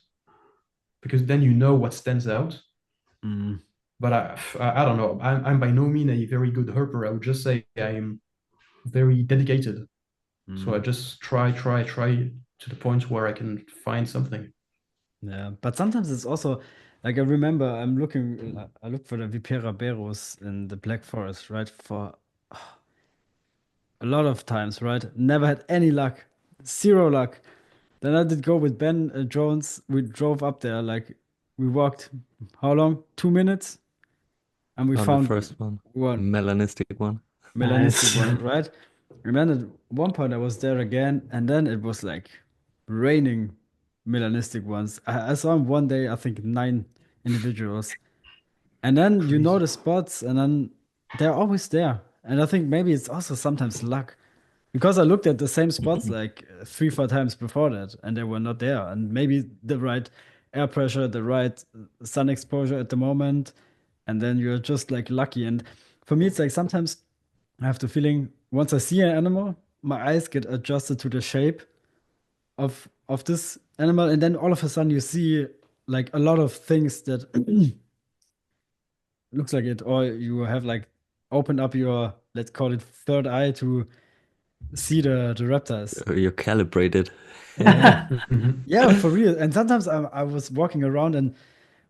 B: because then you know what stands out.
A: Mm,
B: But I don't know. I'm by no means a very good herper. I would just say I'm very dedicated. So I
A: mm.
B: just try to the point where I can find something.
A: Yeah, but sometimes it's also like I remember I look for the Vipera berus in the Black Forest, right? For a lot of times, right? Never had any luck, zero luck. Then I did go with Ben Jones. We drove up there, like we walked how long? 2 minutes, and we
C: On the
A: found
C: first one,
A: one
C: melanistic one.
A: melanistic
D: Nice.
A: one, right? And then at one point I was there again, and then it was like raining melanistic ones. I saw him one day, I think 9 individuals. And then you know
B: Crazy.
A: the spots, and then they're always there. And I think maybe it's also sometimes luck. Because I looked at the same spots like 3, 4 times before that, and they were not there. And maybe the right air pressure, the right sun exposure at the moment, and then you're just like lucky. And for me, it's like sometimes I have the feeling once I see an animal, my eyes get adjusted to the shape of this animal, and then all of a sudden you see like a lot of things that looks like it, or you have like opened up your, let's call it, third eye to see the reptiles.
C: You're calibrated.
A: Yeah.
B: Mhm.
A: Yeah, for real. And sometimes I was walking around and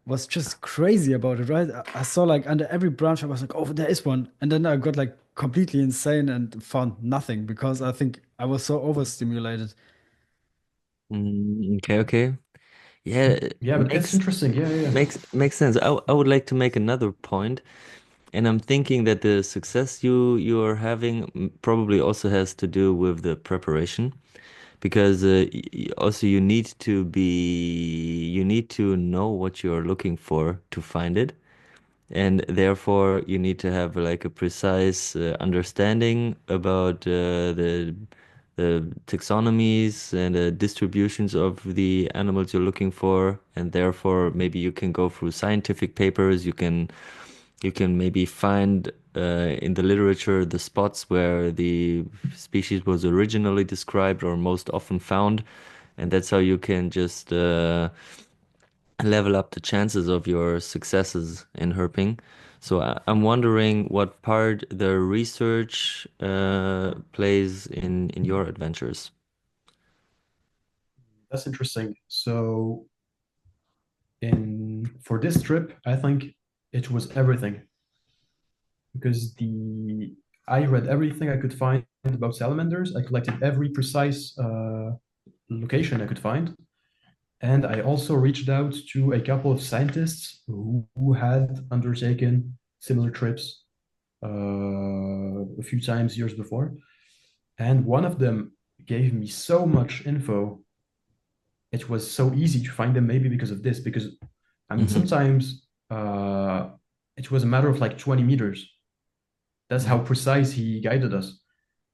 A: was just crazy about it, right? I saw like under every branch, I was like, oh, there is one. And then I got like completely insane and found nothing because I think I was so overstimulated.
C: Okay, okay. Yeah, it
B: Yeah, but it's
C: makes
B: interesting. Yeah, yeah, yeah.
C: makes sense. I would like to make another point, and I'm thinking that the success you are having probably also has to do with the preparation, because also you need to know what you're looking for to find it, and therefore you need to have like a precise understanding about the taxonomies and the distributions of the animals you're looking for, and therefore maybe you can go through scientific papers. You can maybe find in the literature the spots where the species was originally described or most often found, and that's how you can just level up the chances of your successes in herping. So I'm wondering what part the research plays in your adventures.
B: That's interesting. So in for this trip, I think it was everything because the I read everything I could find about salamanders. I collected every precise location I could find. And I also reached out to a couple of scientists who had undertaken similar trips a few times years before. And one of them gave me so much info. It was so easy to find them, maybe because of this, because I mean,
C: Mm-hmm.
B: sometimes it was a matter of like 20 meters. That's how
A: Mm,
B: precise he guided us.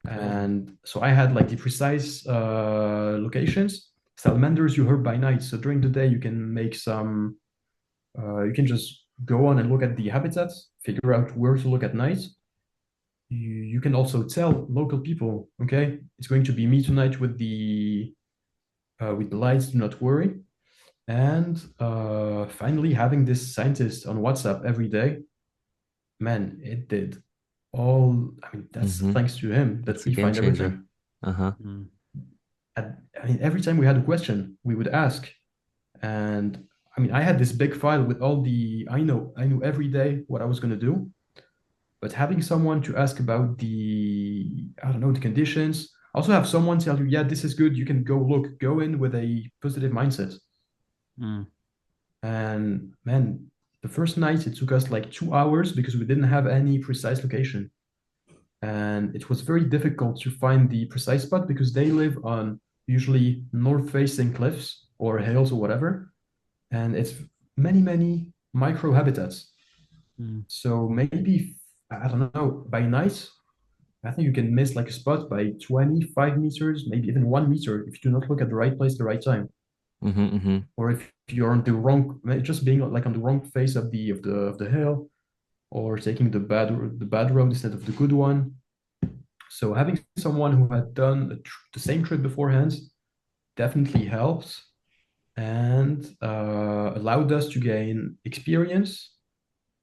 A: okay.
B: And so I had like the precise locations. Salamanders you heard by night. So during the day, you can make some, you can just go on and look at the habitats, figure out where to look at night. You can also tell local people, okay, it's going to be me tonight with the lights, do not worry. And finally, having this scientist on WhatsApp every day, man, it did all. I mean, that's
C: Mm-hmm.
B: thanks to him that
C: That's a
B: we
C: game
B: find
C: changer.
B: everything.
C: Uh-huh.
A: Mm,
B: I mean, every time we had a question, we would ask. And I mean, I had this big file with all the, I knew every day what I was going to do. But having someone to ask about I don't know, the conditions, also have someone tell you, yeah, this is good. You can go look, go in with a positive mindset.
A: mm,
B: And man, the first night it took us like 2 hours because we didn't have any precise location. And it was very difficult to find the precise spot because they live on usually north-facing cliffs or hills or whatever. And it's many micro habitats.
A: mm,
B: So maybe, I don't know, by night, I think you can miss like a spot by 25 meters, maybe even 1 meter if you do not look at the right place at the right time.
C: Mm-hmm. Mm-hmm.
B: Or if you're on the wrong, just being like on the wrong face of the hill, or taking the bad road instead of the good one. So having someone who had done the same trip beforehand definitely helps and allowed us to gain experience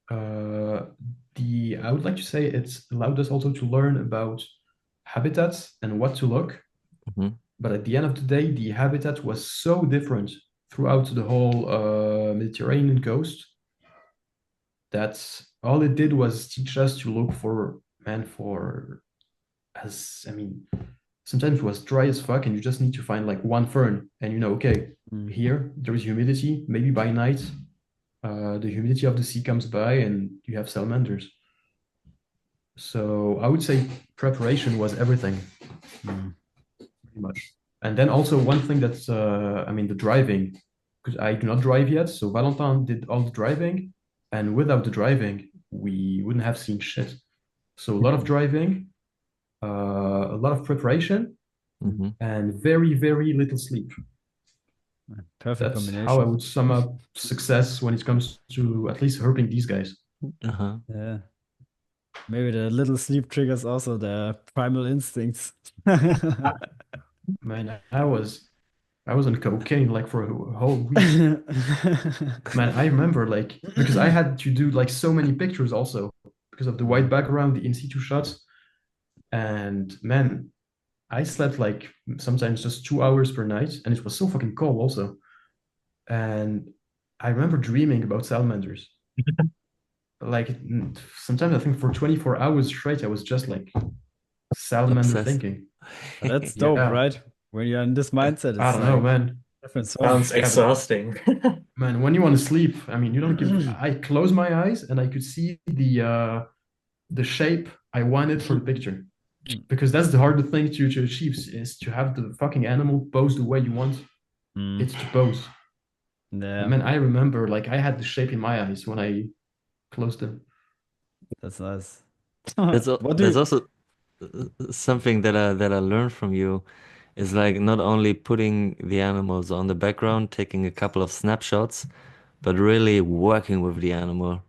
B: I would like to say it's allowed us also to learn about habitats and what to look.
C: Mhm.
B: But at the end of the day, the habitat was so different throughout the whole Mediterranean coast that all it did was teach us to look for, man, for as I mean, sometimes it was dry as fuck, and you just need to find like one fern, and you know, okay, here there is humidity. Maybe by night, the humidity of the sea comes by, and you have salamanders. So I would say preparation was everything, pretty much. And then also one thing that's, I mean, the driving, because I do not drive yet. So Valentin did all the driving, and without the driving, we wouldn't have seen shit. So a lot of driving, a lot of preparation,
C: Mhm.
B: and very, very little sleep.
A: Perfect
B: That's how I
A: combination.
B: would sum up success when it comes to at least helping these guys.
C: Uh-huh.
A: Yeah. Maybe the little sleep triggers also their primal instincts.
B: Man, I was on cocaine like for a whole week. Man, I remember like because I had to do like so many pictures also because of the white background, the in situ shots. And man, I slept like sometimes just 2 hours per night, and it was so fucking cold also. And I remember dreaming about salamanders. Like sometimes I think for 24 hours straight, I was just like salamander
C: Obsessed.
B: thinking.
A: That's dope,
B: Yeah,
A: right? When you're in this mindset,
B: I
A: it's
B: don't know,
A: like
B: man.
A: different so
D: Sounds
A: much.
B: Yeah, but
D: exhausting.
B: man, when you want to sleep, I mean, you don't give. I close my eyes and I could see the shape I wanted for the picture because that's the hardest thing to achieve is to have the fucking animal pose the way you want
A: Mm.
B: it to pose. And
A: Yeah,
B: man, I remember like I had the shape in my eyes when I closed them.
A: that's nice. What do
C: That's
A: you?
C: also something that I learned from you is like not only putting the animals on the background, taking a couple of snapshots, but really working with the animal,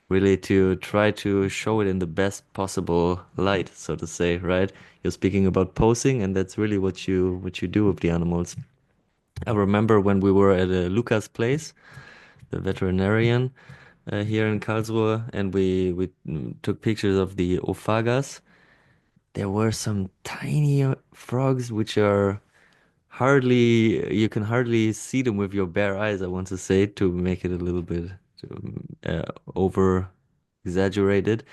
C: really to try to show it in the best possible light, so to say, right? You're speaking about posing, and that's really what you do with the animals. I remember when we were at Luca's place, the veterinarian here in Karlsruhe, and we took pictures of the ophagas. There were some tiny frogs which are hardly, you can hardly see them with your bare eyes, I want to say, to make it a little bit over exaggerated.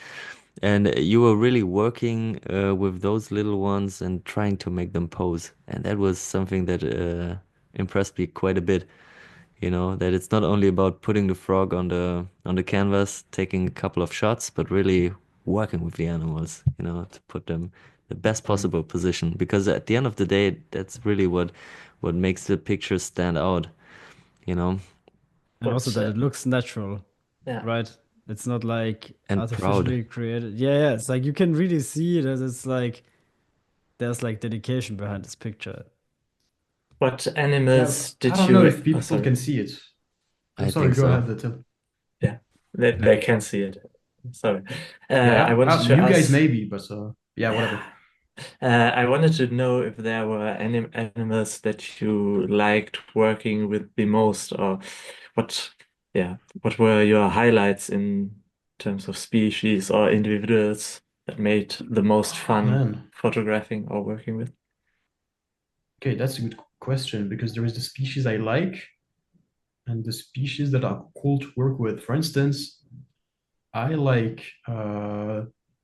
C: And you were really working with those little ones and trying to make them pose. And that was something that impressed me quite a bit. You know, that it's not only about putting the frog on the canvas, taking a couple of shots, but really working with the animals, you know, to put them the best possible position. Because at the end of the day, that's really what makes the picture stand out, you know,
A: And also
D: But
A: that it looks natural,
D: yeah,
A: right? It's not like
C: and proud.
A: artificially created. Yeah, yeah. It's like you can really see that it's like there's like dedication behind this picture.
D: what
B: Yeah,
D: animals
B: I
D: did
B: don't know
D: you?
B: if
D: Oh,
B: people
D: sorry.
B: can see it. I'm
C: I
B: sorry,
C: think
B: go
C: so.
B: ahead, Till.
D: Yeah, they can see it. Sorry. I
B: Yeah,
D: wanted to
B: you guys
D: ask.
B: maybe, but yeah, whatever.
D: Yeah. I wanted to know if there were any animals that you liked working with the most, or what, yeah, what were your highlights in terms of species or individuals that made the most fun
B: Man,
D: photographing or working with?
B: okay, that's a good question because there is the species I like and the species that are cool to work with. For instance, I like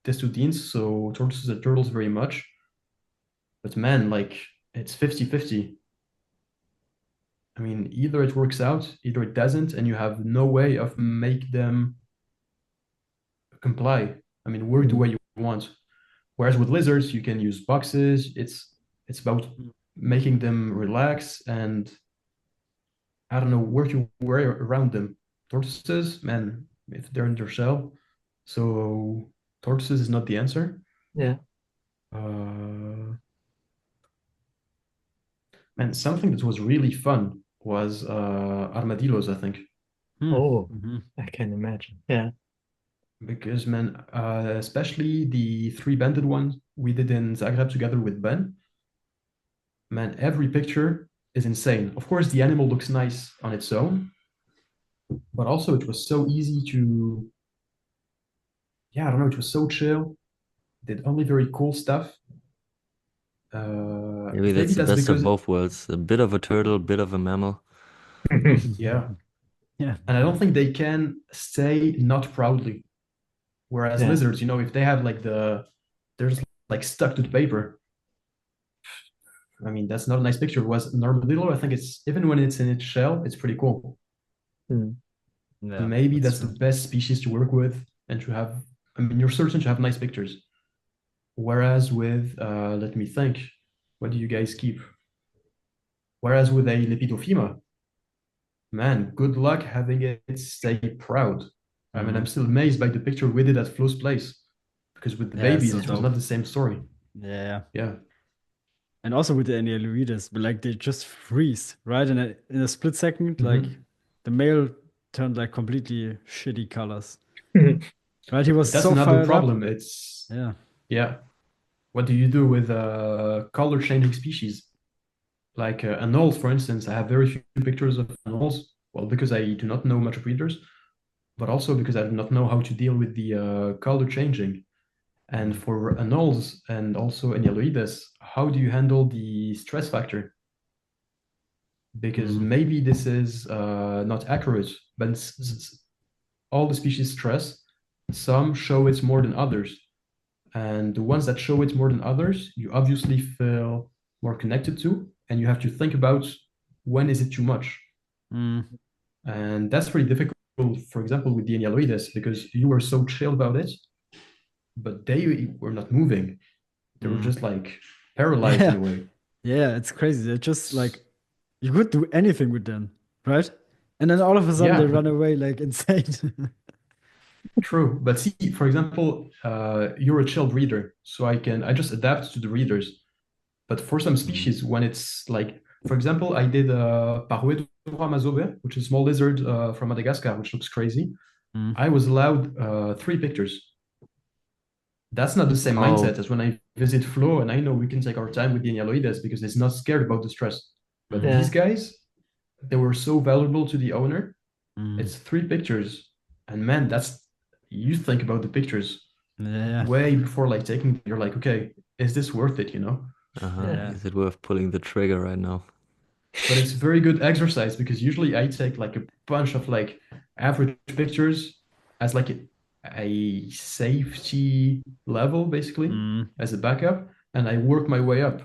B: testudines, so tortoises and turtles very much. But man, like it's 50-50. I mean, either it works out, either it doesn't, and you have no way of make them comply. I mean, work the way you want. Whereas with lizards, you can use boxes. It's about making them relax and I don't know, work your way around them. Tortoises, man, if they're in their shell, so tortoises is not the answer.
D: Yeah.
B: Uh, man, something that was really fun was armadillos, I think,
A: Hmm.
D: Oh,
A: Mhm.
D: I can imagine. Yeah.
B: because man, especially the three-banded one we did in Zagreb together with Ben. Man, every picture is insane. Of course, the animal looks nice on its own, but also it was so easy to yeah, I don't know, it was so chill. Did only very cool stuff.
C: Maybe
B: Maybe
C: that's the
B: that's
C: best of
B: because,
C: both worlds. A bit of a turtle, bit of a mammal.
B: yeah,
A: Yeah.
B: and I don't think they can say not proudly. Whereas
D: Yeah.
B: lizards, if they have they're just like stuck to the paper. I mean, that's not a nice picture. Was an armadillo, I think it's even when it's in its shell, it's pretty cool.
D: Mm.
B: And
A: Yeah,
B: maybe
A: that's
B: that's the
A: true.
B: best species to work with and to have. I mean, you're certain to have nice pictures. Whereas with, let me think, what do you guys keep? Whereas with a Lepidophyma, man, good luck having it stay proud. I mean, I'm
A: Mm.
B: still amazed by the picture we did at Flo's place because with the
A: Yeah, it's
B: babies,
A: so
B: it was
A: dope.
B: not the same story.
A: Yeah.
B: Yeah.
A: And also with the Enyaloides, but like they just freeze, right? In a split second, like
B: Mhm.
A: the male turned like completely shitty colors. Right? He was
B: But that's
A: so
B: another
A: fired up.
B: problem. It's,
A: Yeah.
B: yeah. What do you do with color changing species? Like anoles, for instance, I have very few pictures of anoles. Well, because I do not know much of breeders, but also because I do not know how to deal with the color changing. And
A: Mm.
B: for anoles and also Enyaloides, how do you handle the stress factor? Because
A: Mm.
B: maybe this is not accurate, but all the species stress. Some show it more than others. And the ones that show it more than others, you obviously feel more connected to, and you have to think about when is it too much.
A: Mm.
B: And that's pretty difficult, for example, with the Enyaloides, because you were so chill about it, but they were not moving. They were
A: Mm.
B: just like paralyzed in
A: Yeah.
B: a way.
A: Yeah, it's crazy. They're just like you could do anything with them, right? And then all of a sudden
B: Yeah,
A: they
B: but
A: run away like insane.
B: true. But see, for example, you're a chill breeder, so I just adapt to the readers. But for some
A: Mm.
B: species, when it's like, for example, I did Paruetura mazobe, which is a small lizard from Madagascar, which looks crazy.
A: Mm.
B: I was allowed 3 pictures. That's not the same
C: Oh,
B: mindset as when I visit Flo and I know we can take our time with the Enyaloides because it's not scared about the stress. But
A: Mm.
B: these
D: Yeah.
B: guys, they were so valuable to the owner.
A: Mm.
B: It's 3 pictures. And man, you think about the pictures
A: Yeah.
B: way before like taking, you're like, okay, is this worth it?
C: uh-huh.
D: Yeah.
A: Yeah.
C: Is it worth pulling the trigger right now?
B: But it's very good exercise because usually I take like a bunch of like average pictures as like a safety level, basically,
A: Mm.
B: as a backup, and I work my way up.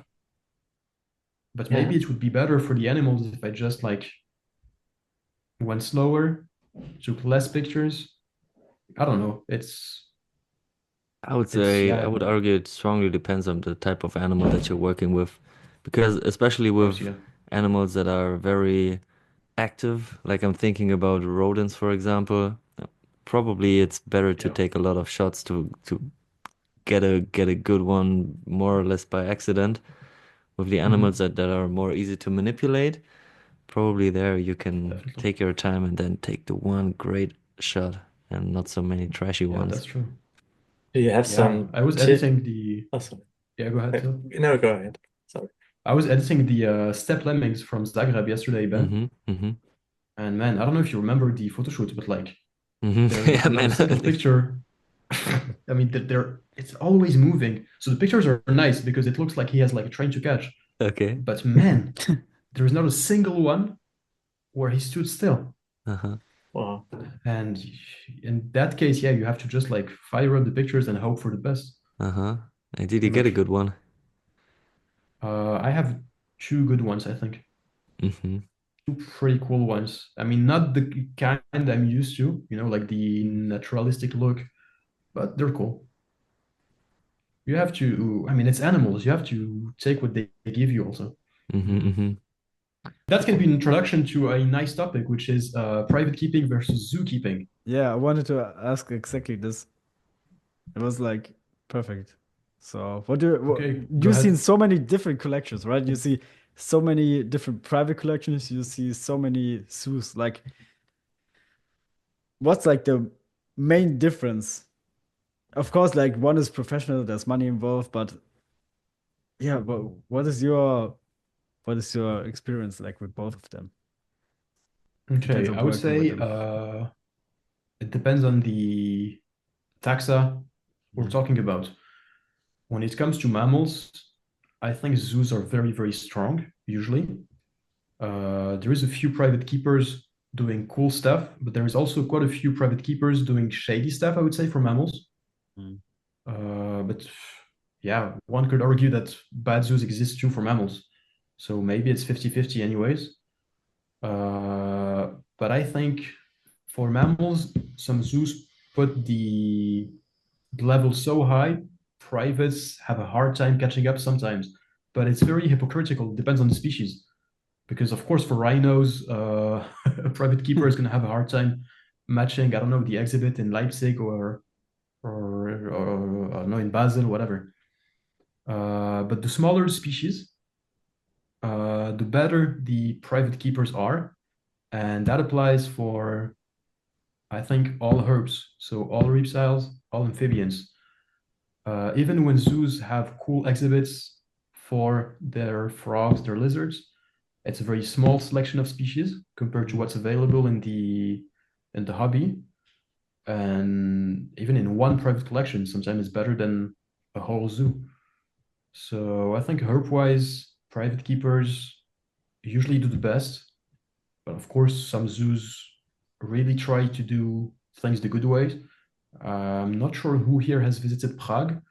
B: But
D: Yeah.
B: maybe it would be better for the animals if I just like went slower, took less pictures. I don't know.
C: I would
B: It's
C: say, I
B: yeah,
C: would
B: of
C: argue it strongly depends on the type of animal that you're working with. Because especially
B: course,
C: with
B: yeah.
C: animals that are very active, like I'm thinking about rodents, for example, probably it's better to
B: Yeah.
C: take a lot of shots to get a good one more or less by accident. With the animals
B: Mhm.
C: that are more easy to manipulate, probably there you can
B: Definitely.
C: take your time and then take the one great shot and not so many trashy
B: Yeah,
C: ones.
B: that's true.
D: Do you have
B: Yeah,
D: some
B: I was
D: tip?
B: editing the.
D: Oh, sorry.
B: Yeah, go ahead, Phil.
D: No, go ahead. Sorry.
B: I was editing the step lemmings from Zagreb yesterday, Ben.
C: Mm-hmm. Mm-hmm.
B: And man, I don't know if you remember the photo shoot, but like
C: Mm-hmm.
B: there's
C: Yeah,
B: not a
C: man.
B: single picture. I mean, it's always moving. So the pictures are nice because it looks like he has like a train to catch.
C: Okay.
B: But man, there's not a single one where he stood still.
C: Uh-huh.
D: Wow.
B: And in that case, yeah, you have to just like fire up the pictures and hope for the best.
C: Uh-huh. And did you
B: Pretty
C: get a
B: much.
C: good one?
B: I have 2 good ones, I think.
C: Mm-hmm.
B: 2 pretty cool ones. I mean, not the kind I'm used to, like the naturalistic look, but they're cool. You have to, I mean, it's animals. You have to take what they give you also.
C: Mm-hmm. Mm-hmm.
B: That can be an introduction to a nice topic, which is private keeping versus zookeeping.
A: Yeah, I wanted to ask exactly this. It was like perfect. So,
B: Okay, go
A: you've seen
B: ahead.
A: so many different collections, right? You see so many different private collections, you see so many zoos. Like, what's like the main difference? Of course, like one is professional, there's money involved, but yeah, but what is your experience like with both of them? Depends
B: Okay,
A: on
B: I would
A: working with
B: say
A: them.
B: it depends on the taxa we're talking about. When it comes to mammals, I think zoos are very, very strong, usually. There is a few private keepers doing cool stuff, but there is also quite a few private keepers doing shady stuff, I would say, for mammals.
A: Mm.
B: But yeah, one could argue that bad zoos exist too for mammals. So maybe it's 50-50 anyways. But I think for mammals, some zoos put the level so high, privates have a hard time catching up sometimes. But it's very hypocritical. It depends on the species. Because of course, for rhinos, a private keeper is going to have a hard time matching, I don't know, the exhibit in Leipzig or no, in Basel, whatever. But the smaller species, the better the private keepers are. And that applies for, I think, all herbs. So all reptiles, all amphibians. Even when zoos have cool exhibits for their frogs, their lizards, it's a very small selection of species compared to what's available in the hobby. And even in one private collection, sometimes it's better than a whole zoo. So I think herb-wise, private keepers usually do the best. But of course, some zoos really try to do things the good way. I'm not sure who here has visited Prague,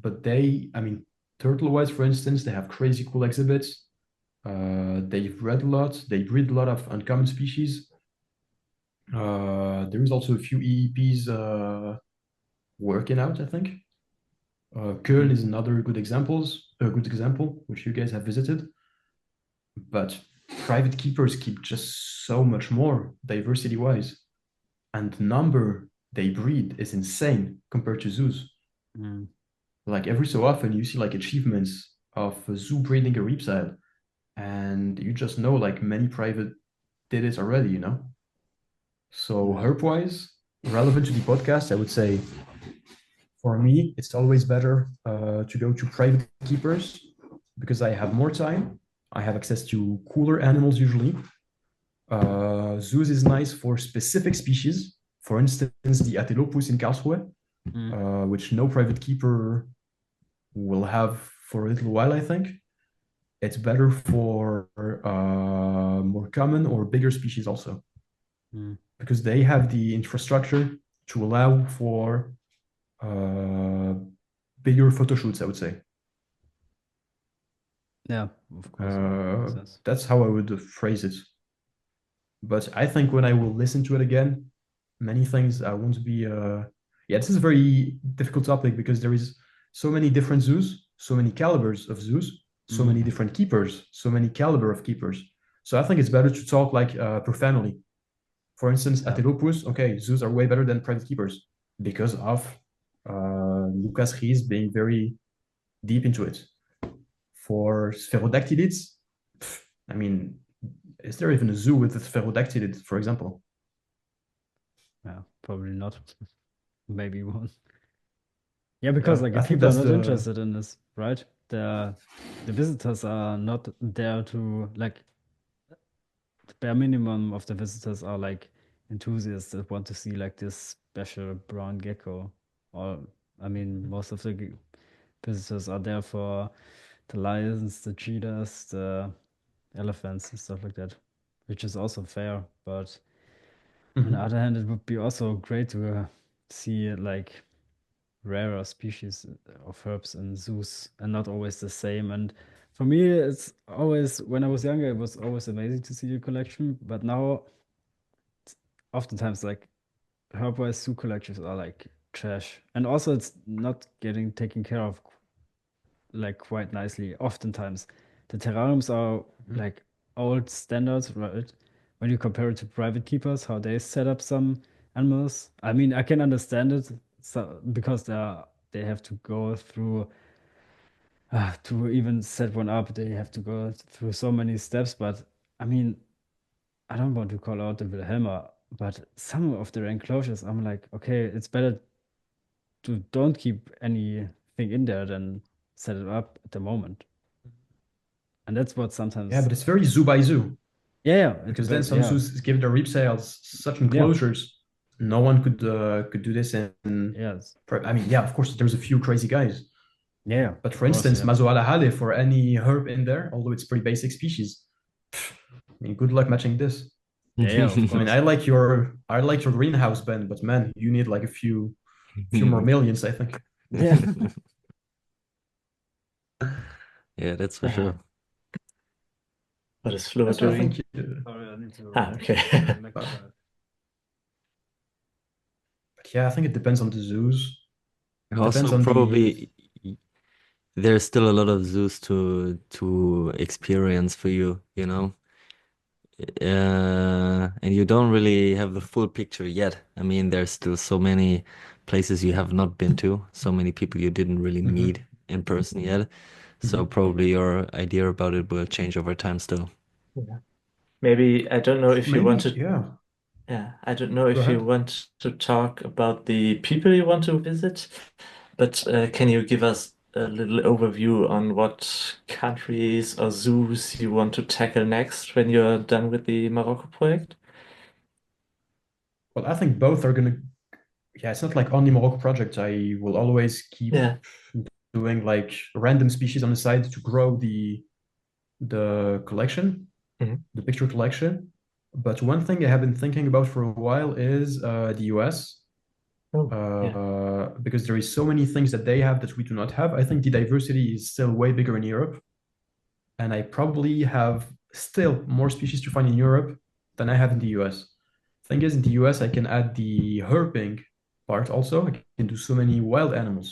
B: but I mean, turtle-wise, for instance, they have crazy cool exhibits. They bred a lot. They breed a lot of uncommon species. There is also a few EEPs working out, I think. Köln is another good example, which you guys have visited. But private keepers keep just so much more diversity-wise, and the number they breed is insane compared to zoos.
A: Mm.
B: Like every so often, you see like achievements of a zoo breeding a reptile, and you just know like many private did it already, you know. So herb-wise, relevant to the podcast, I would say for me, it's always better to go to private keepers because I have more time. I have access to cooler animals usually. Zoos is nice for specific species. For instance, the Atelopus in Karlsruhe, which no private keeper will have for a little while, I think. It's better for more common or bigger species also, because they have the infrastructure to allow for bigger photo shoots, I would say.
A: Yeah, of course.
B: That's how I would phrase it. But I think when I will listen to it again, many things I won't be. Yeah, this is a very difficult topic because there is so many different zoos, so many calibers of zoos, so many different keepers, so many caliber of keepers. So I think it's better to talk like per family. For instance, Atelopus, okay, zoos are way better than private keepers because of Lucas Ries being very deep into it. For spherodactylids, I mean, is there even a zoo with a spherodactylid, for example?
A: Yeah, probably not. Maybe one. Yeah, because
B: Yeah,
A: like
B: I
A: if
B: think
A: people are
B: that's
A: not interested in this, right? The visitors are not there to like the bare minimum of the visitors are like enthusiasts that want to see like this special brown gecko. Or I mean, most of the visitors are there for the lions, the cheetahs, the elephants and stuff like that, which is also fair. But on the other hand, it would be also great to see like rarer species of herbs in zoos and not always the same. And for me, it's always, when I was younger, it was always amazing to see the collection. But now, oftentimes, like herb-wise zoo collections are like trash. And also, it's not getting taken care of like quite nicely. Oftentimes, the terrariums are like old standards, right? When you compare it to private keepers, how they set up some animals. I mean, I can understand it, so because they have to go through to even set one up, they have to go through so many steps. But I mean, I don't want to call out the Wilhelma, but some of their enclosures, I'm like, okay, it's better to don't keep anything in there than set it up at the moment. And that's what sometimes.
B: Yeah, but it's very zoo by zoo.
A: Yeah,
B: Because then some zoos give their reptiles such
A: Yeah.
B: enclosures no one could do this in.
A: Yes.
B: I mean, yeah, of course, there's a few crazy guys.
A: Yeah.
B: But for
A: Of course,
B: instance,
A: yeah.
B: Mazoala Hale for any herb in there, although it's pretty basic species. I mean, good luck matching this.
A: Yeah, of
B: I mean,
A: course.
B: I like your greenhouse, Ben, but man, you need like a few more millions, I think.
A: Yeah.
C: Yeah, that's for
D: Yeah.
C: sure.
D: What is Flo
B: That's what I
D: doing?
B: think.
A: Sorry, I need to
D: Okay.
B: But yeah, I think it depends on the zoos. It depends
C: Also,
B: on the.
C: probably there's still a lot of zoos to experience for you, you know. And you don't really have the full picture yet. I mean, there's still so many places you have not been to, so many people you didn't really meet
B: Mhm,
C: in person yet. So
B: mhm.
C: probably your idea about it will change over time still.
D: Yeah. Maybe I don't know if you want
B: Maybe,
D: to.
B: yeah.
D: Yeah, I don't know
B: Go
D: if you
B: ahead.
D: want to talk about the people you want to visit, but can you give us a little overview on what countries or zoos you want to tackle next when you're done with the Morocco project?
B: Well, I think both are gonna. Yeah, it's not like only Morocco projects. I will always keep
D: Yeah.
B: doing like random species on the side to grow the collection,
D: Mhm.
B: the picture collection. But one thing I have been thinking about for a while is the US,
D: Oh, yeah.
B: because there is so many things that they have that we do not have. I think the diversity is still way bigger in Europe, and I probably have still more species to find in Europe than I have in the US. Thing is, in the US, I can add the herping part also. I can do so many wild animals,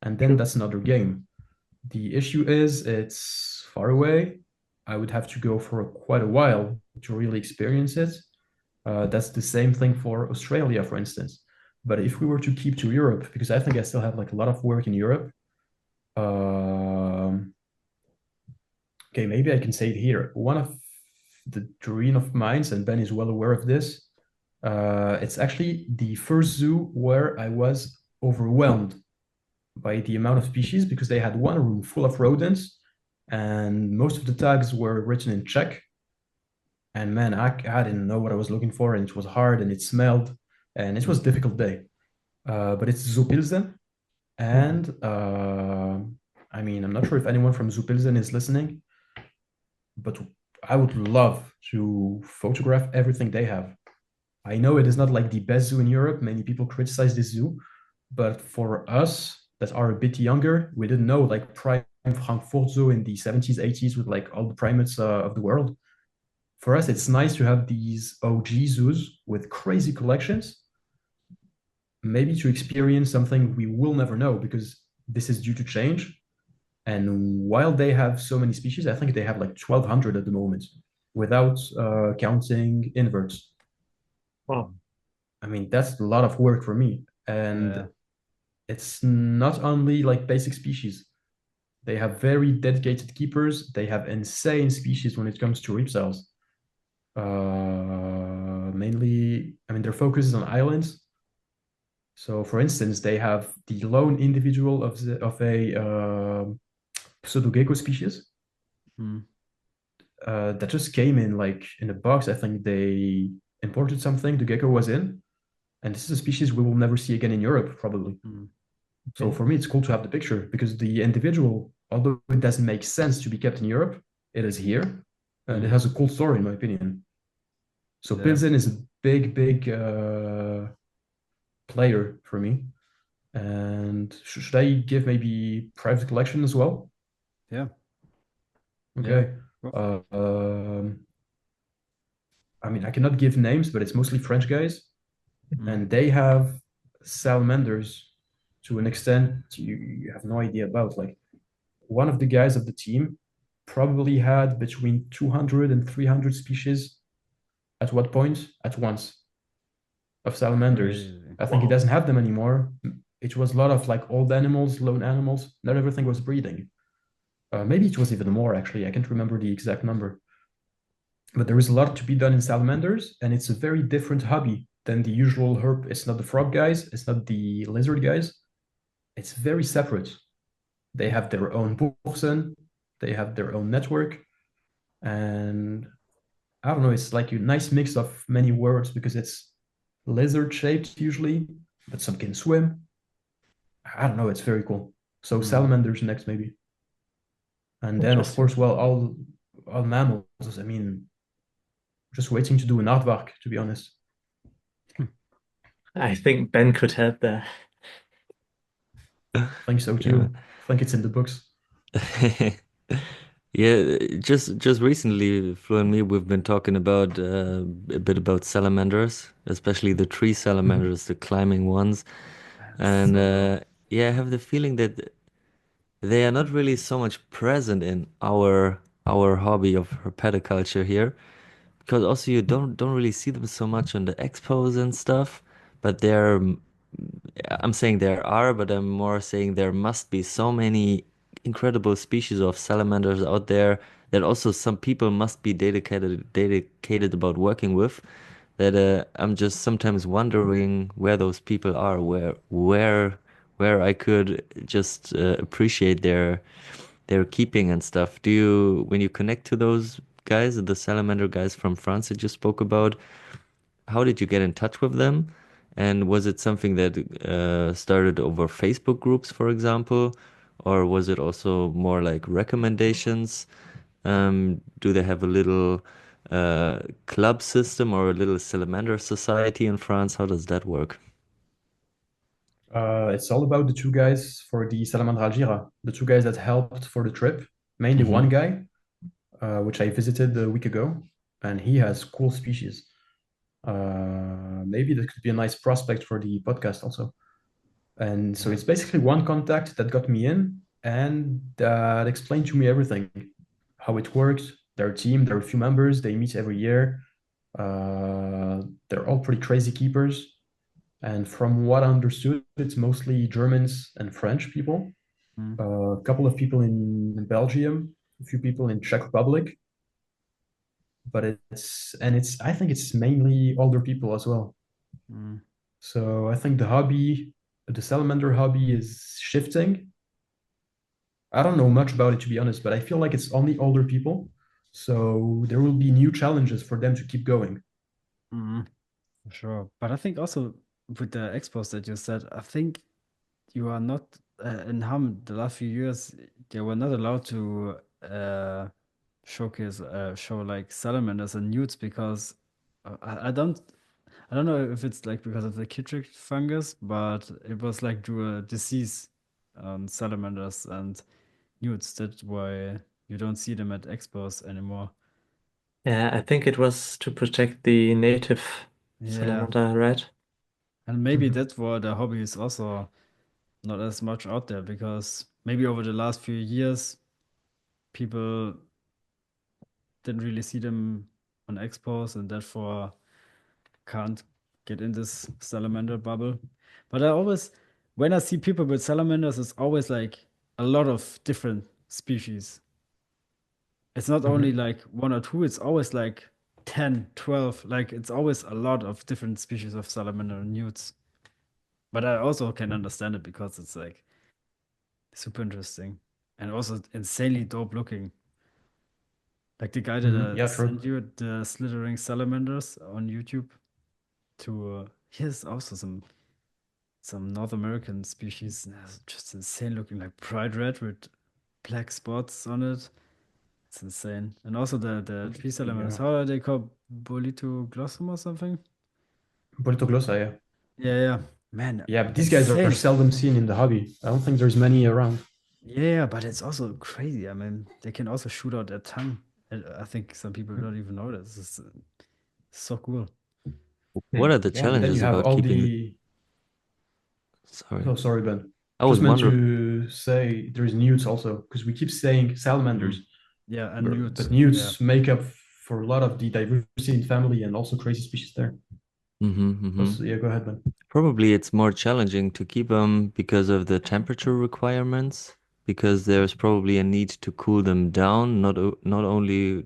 B: and then
D: True.
B: that's another game. The issue is it's far away. I would have to go for quite a while to really experience it. That's the same thing for Australia, for instance. But if we were to keep to Europe, because I think I still have like a lot of work in Europe, um, okay, maybe I can say it here. One of the dream of mine, and Ben is well aware of this, it's actually the first zoo where I was overwhelmed by the amount of species because they had one room full of rodents and most of the tags were written in Czech. And man, I didn't know what I was looking for, and it was hard and it smelled and it was a difficult day. But it's Zoo Pilsen,
D: Mhm.
B: and I mean, I'm not sure if anyone from Zoo Pilsen is listening, but I would love to photograph everything they have. I know it is not like the best zoo in Europe. Many people criticize this zoo, but for us that are a bit younger, we didn't know like prime Frankfurt Zoo in the 70s, 80s with like all the primates of the world. For us, it's nice to have these OG zoos with crazy collections, maybe to experience something we will never know because this is due to change. And while they have so many species, I think they have like 1,200 at the moment without counting inverts.
D: Wow.
B: I mean, that's a lot of work for me.
A: Yeah.
B: And it's not only like basic species. They have very dedicated keepers. They have insane species when it comes to reptiles. Mainly, I mean, their focus is on islands. So, for instance, they have the lone individual of a pseudogecko species
A: Mm.
B: that just came in like in a box. I think they imported something the gecko was in, and this is a species we will never see again in Europe, probably.
A: Mm.
B: So
D: Okay.
B: for me, it's cool to have the picture because the individual, although it doesn't make sense to be kept in Europe, it is here, and it
A: Mm.
B: has a cool story, in my opinion. So
A: Yeah.
B: Pilsen is a big player for me. And should I give maybe private collection as well?
A: Yeah. Yeah.
B: Okay.
A: Go for it.
B: Uh, I mean, I cannot give names, but it's mostly French guys,
A: Mm.
B: and they have salamanders to an extent you have no idea about. Like one of the guys of the team probably had between 200 and 300 species at what point? At once of salamanders.
A: Crazy.
B: I think he
D: Wow.
B: doesn't have them anymore. It was a lot of like old animals, lone animals. Not everything was breeding. Maybe it was even more actually. I can't remember the exact number. But there is a lot to be done in salamanders, and it's a very different hobby than the usual herp. It's not the frog guys, it's not the lizard guys. It's very separate. They have their own boursen, they have their own network, and I don't know, it's like a nice mix of many words because it's lizard shaped usually, but some can swim. I don't know, it's very cool. So
A: Mm.
B: salamanders next maybe. And then of
D: Interesting.
B: course, well, all mammals, I mean, just waiting to do an aardvark, to be honest.
D: I think Ben could help there.
B: I think so
C: Yeah.
B: too. I think it's in the books.
C: Yeah, just recently, Flo and me, we've been talking about a bit about salamanders, especially the tree
B: Mhm.
C: salamanders, the climbing ones.
A: That's
C: And
A: so dope.
C: yeah, I have the feeling that they are not really so much present in our hobby of herpetoculture here, because also you don't really see them so much on the expos and stuff, but I'm saying there are, but I'm more saying there must be so many incredible species of salamanders out there that also some people must be dedicated about working with, that I'm just sometimes wondering where those people are, where I could just appreciate their keeping and stuff. Do you, when you connect to those guys, the salamander guys from France that you spoke about, how did you get in touch with them? And was it something that started over Facebook groups, for example, or was it also more like recommendations? Do they have a little club system or a little salamander society in France? How does that work?
B: It's all about the two guys for the Salamandra Algira, the two guys that helped for the trip. Mainly one
C: Mm-hmm.
B: guy, which I visited a week ago, and he has cool species. Maybe that could be a nice prospect for the podcast also. And so
A: Yeah.
B: it's basically one contact that got me in and that explained to me everything, how it works, their team, there are a few members, they meet every year. They're all pretty crazy keepers. And from what I understood, it's mostly Germans and French people,
A: Mm.
B: a couple of people in Belgium, a few people in Czech Republic, but I think it's mainly older people as well.
A: Mm.
B: So I think the salamander hobby is shifting. I don't know much about it to be honest, but I feel like it's only older people. So there will be new challenges for them to keep going.
A: Mm. For sure. But I think also with the expos that you said, I think you are not in Hamm the last few years, they were not allowed to show like salamanders and newts because I don't know if it's like because of the chytrid fungus, but it was like due a disease on salamanders and newts. That's why you don't see them at expos anymore.
D: Yeah, I think it was to protect the native
A: Yeah.
D: salamander, right?
A: And maybe
B: Mhm.
A: that's why the hobby is also not as much out there because maybe over the last few years, people didn't really see them on expos and therefore can't get in this salamander bubble. But when I see people with salamanders, it's always like a lot of different species. It's not only
B: Mhm.
A: like one or two, it's always like 10, 12. Like it's always a lot of different species of salamander and newts. But I also can understand it because it's like super interesting and also insanely dope looking. Like the guy that
B: Mhm. Yeah,
A: sent
B: true.
A: you the slithering salamanders on YouTube to here's also some North American species. Just insane looking, like bright red with black spots on it. It's insane. And also the tree salamanders.
B: Yeah.
A: How are they called? Bolitoglossum or something?
B: Politoglossa, yeah.
A: Yeah, yeah. Man,
B: Yeah, but these guys are
A: insane.
B: seldom seen in the hobby. I don't think there's many around.
A: Yeah, but it's also crazy. I mean, they can also shoot out their tongue. And I think some people don't even know this. It's so cool.
C: What are
D: Hmm.
C: the
B: Yeah, and then you
C: challenges
B: have
C: about
B: all
C: keeping?
B: the.
C: Sorry,
B: Oh, sorry, Ben.
C: I was
B: Just meant
C: wondering.
B: to say there's newts also, because we keep saying
A: Mm.
B: salamanders,
A: Yeah, and
B: but
A: newts. Yeah.
B: newts make up for a lot of the diversity in family and also crazy species there.
C: Mm-hmm, mm-hmm.
B: Also, yeah, go ahead, Ben.
C: Probably it's more challenging to keep them because of the temperature requirements, because there's probably a need to cool them down, not only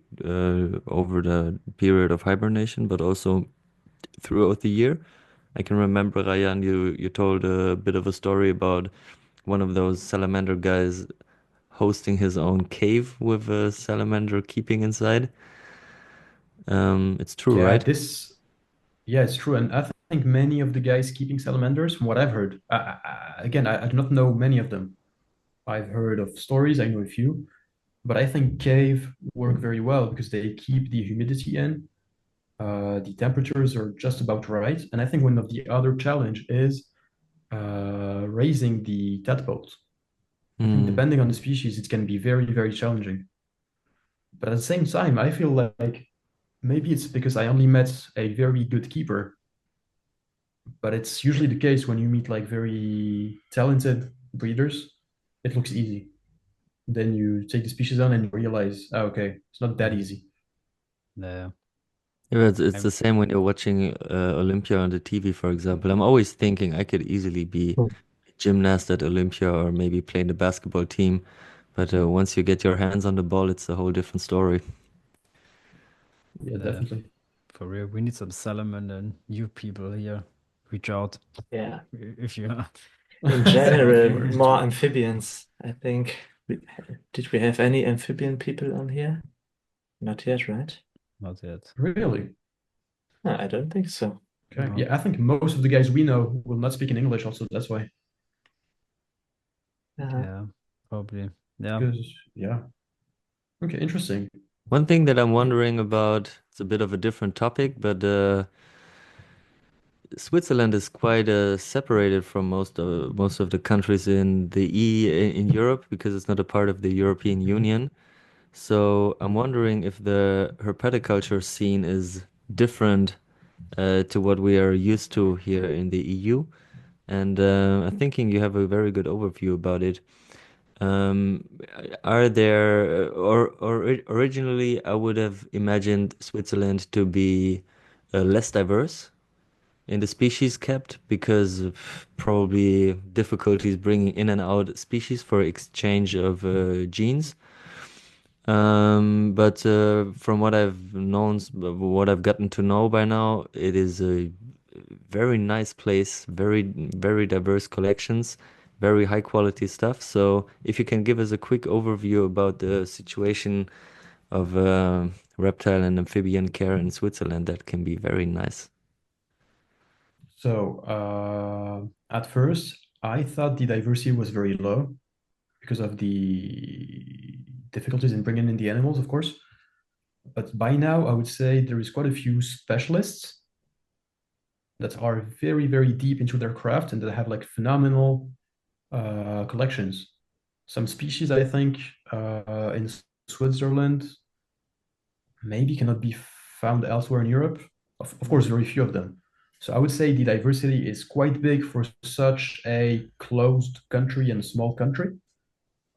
C: over the period of hibernation, but also throughout the year. I can remember, Ryan, you told a bit of a story about one of those salamander guys hosting his own cave with a salamander keeping inside. It's true,
B: Yeah,
C: right?
B: this, yeah, it's true. And I think many of the guys keeping salamanders, from what I've heard, again, I do not know many of them. I've heard of stories, I know a few, but I think cave work very well because they keep the humidity in. The temperatures are just about right. And I think one of the other challenge is raising the tadpoles. I think
C: Mm,
B: depending on the species, it can be very, very challenging. But at the same time, I feel like maybe it's because I only met a very good keeper, but it's usually the case when you meet like very talented breeders, it looks easy. Then you take the species on and you realize, oh, okay, it's not that
A: Mm.
B: easy.
A: Yeah.
C: yeah, it's
A: I,
C: the same when you're watching Olympia on the TV, for example. I'm always thinking I could easily be a gymnast at Olympia or maybe play in the basketball team. But once you get your hands on the ball, it's a whole different story.
B: Yeah,
A: yeah,
B: definitely.
A: for real, we need some salmon and you people here. Reach out
D: Yeah.
A: if you
D: In
A: smart
D: general,
A: viewers.
D: more amphibians. I think. Did we have any amphibian people on here? Not yet, right?
A: Not yet.
B: Really?
D: No, I don't think so.
B: Okay.
A: No.
B: Yeah, I think most of the guys we know will not speak in English also. That's why.
D: Uh,
A: Yeah, probably. Yeah.
B: Because, yeah. Okay, interesting.
C: One thing that I'm wondering about, it's a bit of a different topic, but Switzerland is quite separated from most of the countries in in Europe because it's not a part of the European
B: Mhm.
C: Union. So I'm wondering if the herpetoculture scene is different to what we are used to here in the EU. And I'm thinking you have a very good overview about it. Um, are there, or originally I would have imagined Switzerland to be less diverse in the species kept because of probably difficulties bringing in and out species for exchange of genes. But from what I've known, what I've gotten to know by now, it is a very nice place, very diverse collections, very high quality stuff. So if you can give us a quick overview about the situation of reptile and amphibian care in Switzerland, that can be very nice.
B: So, at first, I thought the diversity was very low because of the difficulties in bringing in the animals, of course. But by now, I would say there is quite a few specialists that are very, very deep into their craft and that have like phenomenal collections. Some species, I think, in Switzerland maybe cannot be found elsewhere in Europe. Of course, very few of them. So I would say the diversity is quite big for such a closed country and a small country.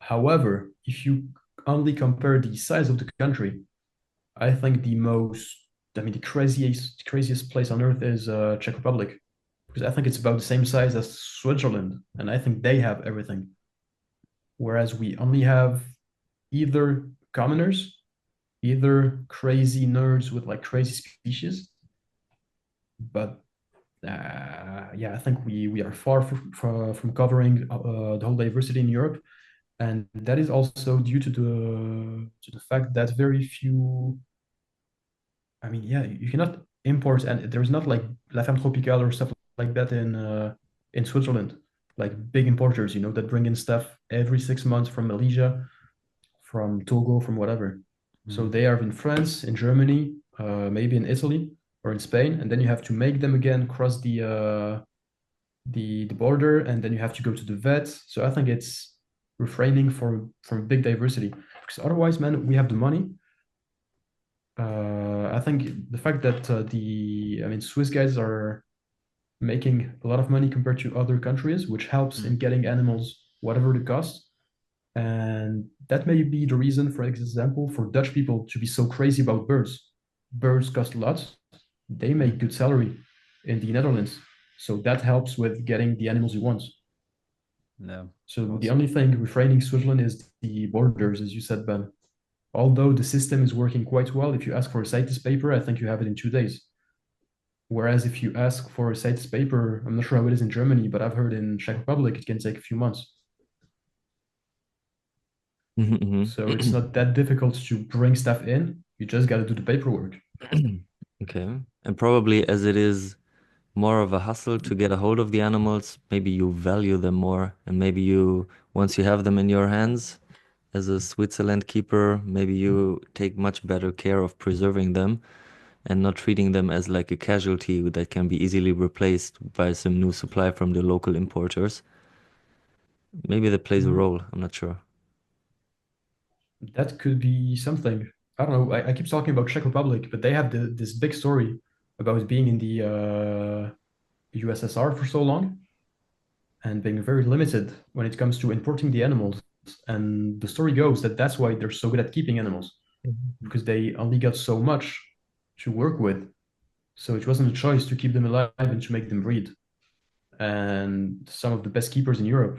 B: However, if you only compare the size of the country, I think the craziest place on earth is Czech Republic, because I think it's about the same size as Switzerland, and I think they have everything, whereas we only have either commoners, either crazy nerds with like crazy species, but yeah, I think we are far from covering the whole diversity in Europe, and that is also due to the fact that very few. I mean, yeah, you cannot import, and there's not like La Femme Tropicale or stuff like that in Switzerland, like big importers, that bring in stuff every 6 months from Malaysia, from Togo, from whatever. So
A: Mm.
B: they are in France, in Germany, maybe in Italy or in Spain, and then you have to make them again cross the border, and then you have to go to the vet. So I think it's refraining from big diversity because otherwise, man, we have the money. I think the fact that I mean, Swiss guys are making a lot of money compared to other countries, which helps in
A: Mm.
B: getting animals whatever the cost. And that may be the reason, for example, for Dutch people to be so crazy about birds. Birds cost a lot. They make
A: Mm.
B: good salary in the Netherlands. So that helps with getting the animals you want.
A: Yeah, of
B: So the
A: course.
B: only thing refraining Switzerland is the borders, as you said, Ben. Although the system is working quite well, if you ask for a CITES paper, I think you have it in 2 days. Whereas if you ask for a CITES paper, I'm not sure how it is in Germany, but I've heard in Czech Republic it can take a few months.
C: Mhm,
B: So it's not that difficult to bring stuff in. You just got to do the paperwork.
C: mhm. Okay. And probably as it is more of a hustle to get a hold of the animals. Maybe you value them more, and maybe you, once you have them in your hands as a Switzerland keeper, maybe you take much better care of preserving them and not treating them as like a casualty that can be easily replaced by some new supply from the local importers. Maybe that plays a
B: Mm,
C: role. I'm not sure.
B: that could be something. I don't know. I keep talking about Czech Republic, but they have this big story about being in the USSR for so long and being very limited when it comes to importing the animals. And the story goes that that's why they're so good at keeping animals, because they only got so much to work with. So it wasn't a choice to keep them alive and to make them breed. And some of the best keepers in Europe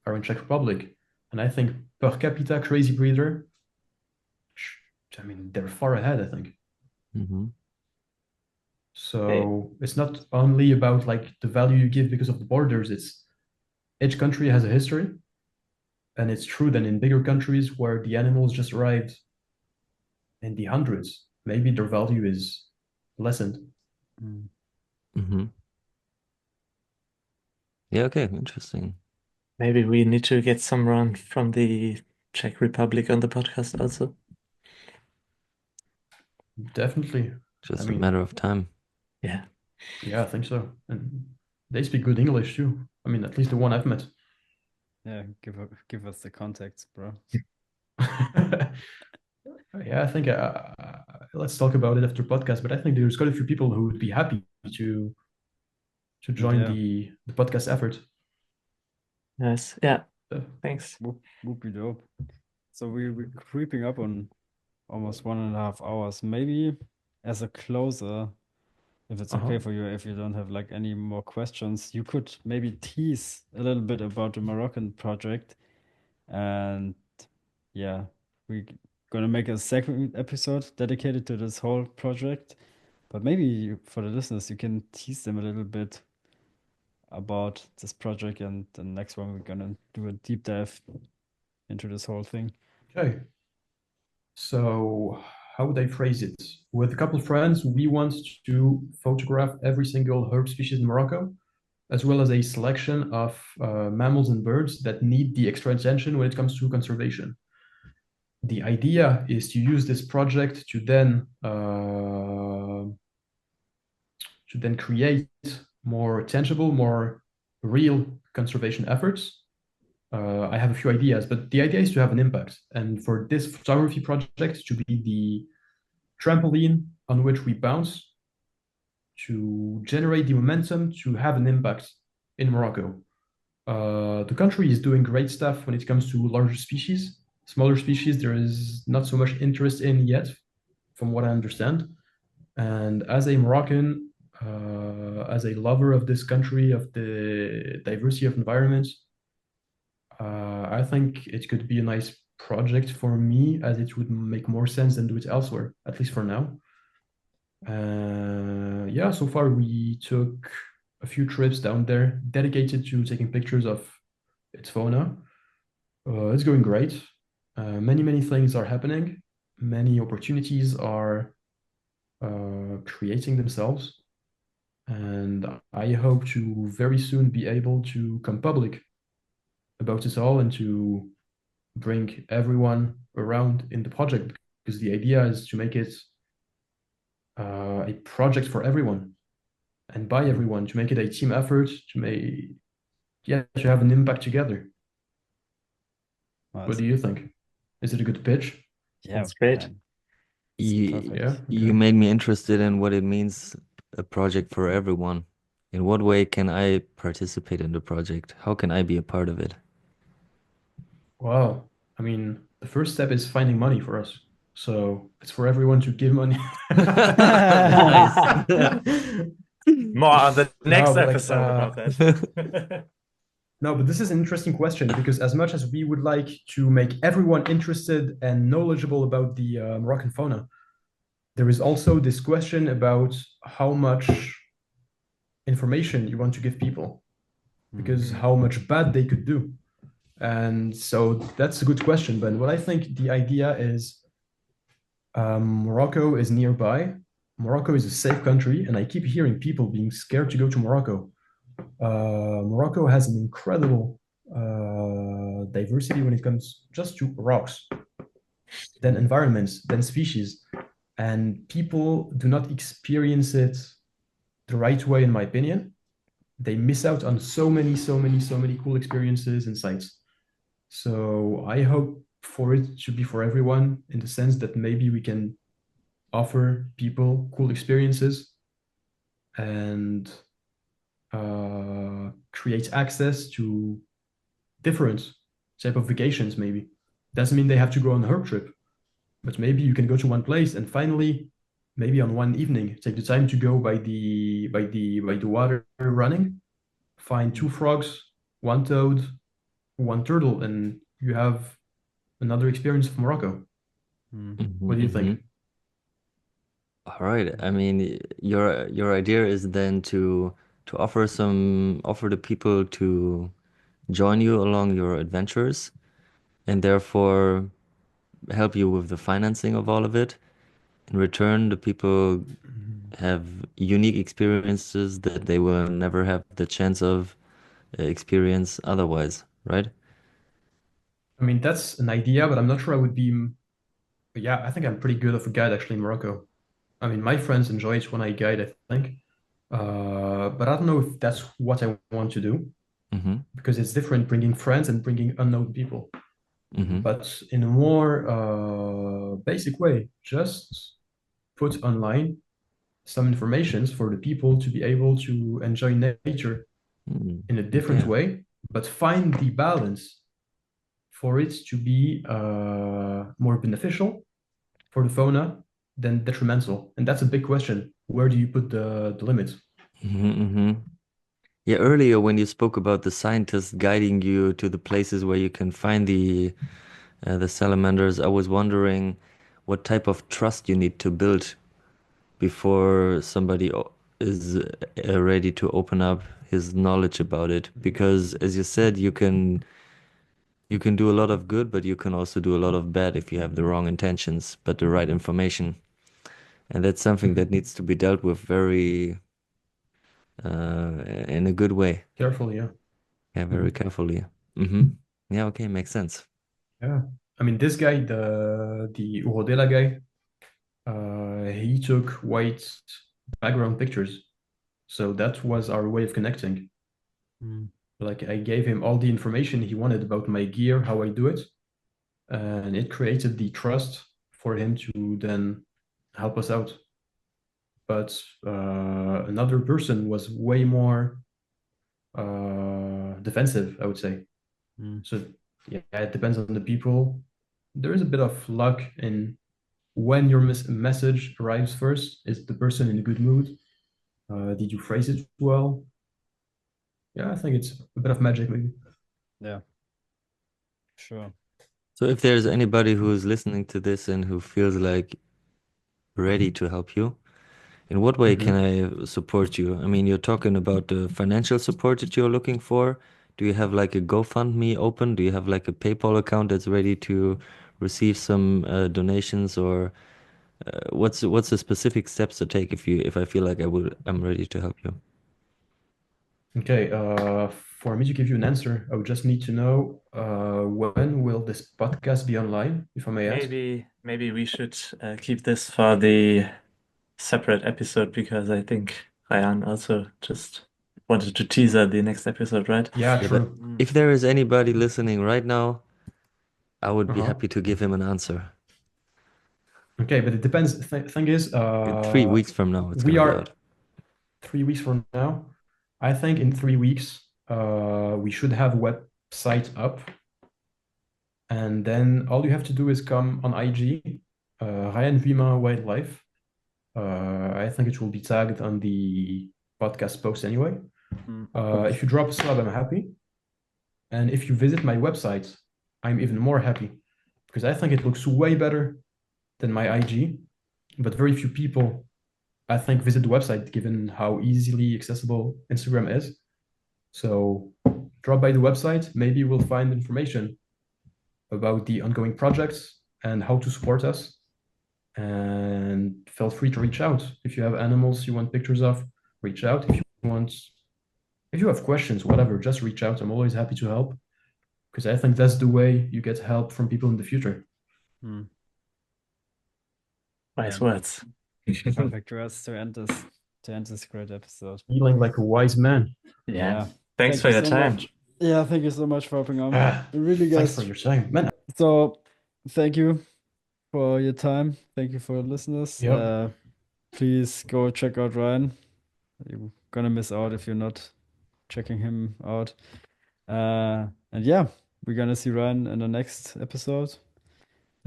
B: are in Czech Republic. And I think per capita crazy breeder, I mean, they're far ahead, I think.
C: Hmm.
D: Hey,
B: So it's not only about like the value you give because of the borders, it's each country has a history. And it's true that in bigger countries where the animals just arrived in the hundreds, maybe their value is lessened.
A: Mm.
C: Hmm. Yeah, okay, interesting.
D: maybe we need to get someone from the Czech Republic on the podcast also.
B: Definitely. I
C: Just a
B: mean,
C: matter of time.
D: Yeah.
B: yeah, I think so. And they speak good English too. I mean, at least the one I've met.
A: Yeah, give us the context, bro.
B: Yeah, I think let's talk about it after podcast. But I think there's quite a few people who would be happy to join
A: Yeah,
B: the podcast effort.
D: Nice. Yeah.
B: Uh,
D: Thanks.
A: would be dope. So we're creeping up on almost 1.5 hours. Maybe as a closer, if it's
B: uh-huh.
A: okay for you, if you don't have like any more questions, you could maybe tease a little bit about the Moroccan project. And yeah, we're gonna make a second episode dedicated to this whole project. But maybe for the listeners, you can tease them a little bit about this project, and the next one we're gonna do a deep dive into this whole thing.
B: Okay. So how would I phrase it? With a couple of friends, we want to photograph every single herb species in Morocco, as well as a selection of mammals and birds that need the extra attention when it comes to conservation. The idea is to use this project to then create more tangible, more real conservation efforts. I have a few ideas, but the idea is to have an impact. And for this photography project to be the trampoline on which we bounce to generate the momentum to have an impact in Morocco. The country is doing great stuff when it comes to larger species. Smaller species, there is not so much interest in yet, from what I understand. And as a Moroccan, as a lover of this country, of the diversity of environments, I think it could be a nice project for me, as it would make more sense than do it elsewhere, at least for now. Yeah, so far we took a few trips down there dedicated to taking pictures of its fauna. It's going great. Many things are happening. Many opportunities are creating themselves. And I hope to very soon be able to come public about this all and to bring everyone around in the project, because the idea is to make it a project for everyone and by everyone, to make it a team effort, to make, yeah, to have an impact together. What
A: Nice.
B: do you think? Is it a good pitch?
A: Yeah,
D: That's great.
A: man. It's
C: You,
A: perfect.
B: Yeah,
C: you
B: okay.
C: made me interested in what it means, a project for everyone. In what way can I participate in the project? How can I be a part of it?
B: Wow. I mean, the first step is finding money for us. So it's for everyone to give money.
C: Nice.
D: More on the
B: No,
D: next
B: but like,
D: episode about that.
B: no, but this is an interesting question, because as much as we would like to make everyone interested and knowledgeable about the Moroccan fauna, there is also this question about how much information you want to give people, because how much bad they could do. And so that's a good question. But what I think the idea is, Morocco is nearby. Morocco is a safe country, and I keep hearing people being scared to go to Morocco. Morocco has an incredible diversity when it comes just to rocks, then environments, then species, and people do not experience it the right way, in my opinion. They miss out on so many cool experiences and sights. So I hope for it to be for everyone in the sense that maybe we can offer people cool experiences and create access to different type of vacations. Maybe doesn't mean they have to go on a herp trip, but maybe you can go to one place and finally, maybe on one evening, take the time to go by the water running, find two frogs, one toad, one turtle, and you have another experience of Morocco. What do you think?
C: All right. I mean, your idea is then to offer the people to join you along your adventures and therefore help you with the financing of all of it. In return, the people have unique experiences that they will never have the chance of experience otherwise, right?
B: I mean, that's an idea, but I'm not sure I would be. But yeah, I think I'm pretty good of a guide actually in Morocco. I mean, my friends enjoy it when I guide, I think. But I don't know if that's what I want to do
C: Mm-hmm.
B: because it's different bringing friends and bringing unknown people.
C: Mm-hmm.
B: But in a more basic way, just put online some informations for the people to be able to enjoy nature in a different
C: Okay.
B: way, but find the balance for it to be more beneficial for the fauna than detrimental. And that's a big question. Where do you put the limit?
C: Mm-hmm. Yeah, earlier when you spoke about the scientists guiding you to the places where you can find the salamanders, I was wondering what type of trust you need to build before somebody is ready to open up his knowledge about it. Because as you said, you can do a lot of good, but you can also do a lot of bad if you have the wrong intentions, but the right information. And that's something that needs to be dealt with very in a good way.
B: Carefully, yeah.
C: Yeah, very carefully. Mm-hmm. Yeah, okay, makes sense.
B: Yeah. I mean, this guy, the Urodela guy, he took white background pictures. So that was our way of connecting. Like I gave him all the information he wanted about my gear, how I do it, and it created the trust for him to then help us out. But another person was way more defensive, I would say. So yeah, it depends on the people. There is a bit of luck in when your message arrives first. Is the person in a good mood? Did you phrase it well? Yeah, I think it's a bit of magic, maybe.
A: Yeah, sure.
C: So if there's anybody who's listening to this and who feels like ready to help you, in what way can I support you? I mean, you're talking about the financial support that you're looking for. Do you have like a GoFundMe open? Do you have like a PayPal account that's ready to receive some donations, or what's the specific steps to take if I feel like I'm ready to help you?
B: Okay, for me to give you an answer, I would just need to know when will this podcast be online, if I may ask?
D: Maybe we should keep this for the separate episode because I think Ryan also just wanted to teaser the next episode, right?
B: Yeah,
C: Yeah, but
B: true.
C: if there is anybody listening right now, I would be
B: Uh-huh.
C: happy to give him an answer.
B: Okay, but it depends. Thing is,
C: 3 weeks from now, it's
B: we
C: gonna be
B: are
C: out.
B: 3 weeks from now. I think in 3 weeks, we should have a website up, and then all you have to do is come on IG, Rayane Vuillemin Wildlife. I think it will be tagged on the podcast post anyway. If you drop a sub, I'm happy. And if you visit my website, I'm even more happy because I think it looks way better than my IG. But very few people, I think, visit the website given how easily accessible Instagram is. So drop by the website. Maybe we'll find information about the ongoing projects and how to support us. and feel free to reach out. If you have animals you want pictures of, reach out. If you have questions, whatever, just reach out. I'm always happy to help because I think that's the way you get help from people in the future.
A: Hmm.
D: Wise
A: Yeah.
D: words.
A: Perfect words to end this great episode.
B: Feeling like a wise man.
A: Yeah.
D: Thanks
A: Thank
D: for
A: you
D: your
A: so
D: time.
A: much. Yeah, thank you so much for hopping on.
B: Ah,
A: Really,
B: thanks
A: guys.
B: for your time, man.
A: So, thank you for your time. Thank you for listeners.
B: Yep.
A: Please go check out Ryan. You're gonna miss out if you're not checking him out. And yeah, we're gonna see Ryan in the next episode.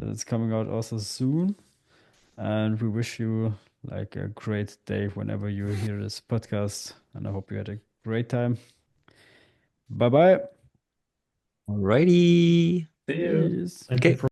A: It's coming out also soon. And we wish you like a great day whenever you hear this podcast. And I hope you had a great time. Bye bye.
C: Alrighty.
D: See you.
A: Peace.
B: Thank you
C: Okay.
B: for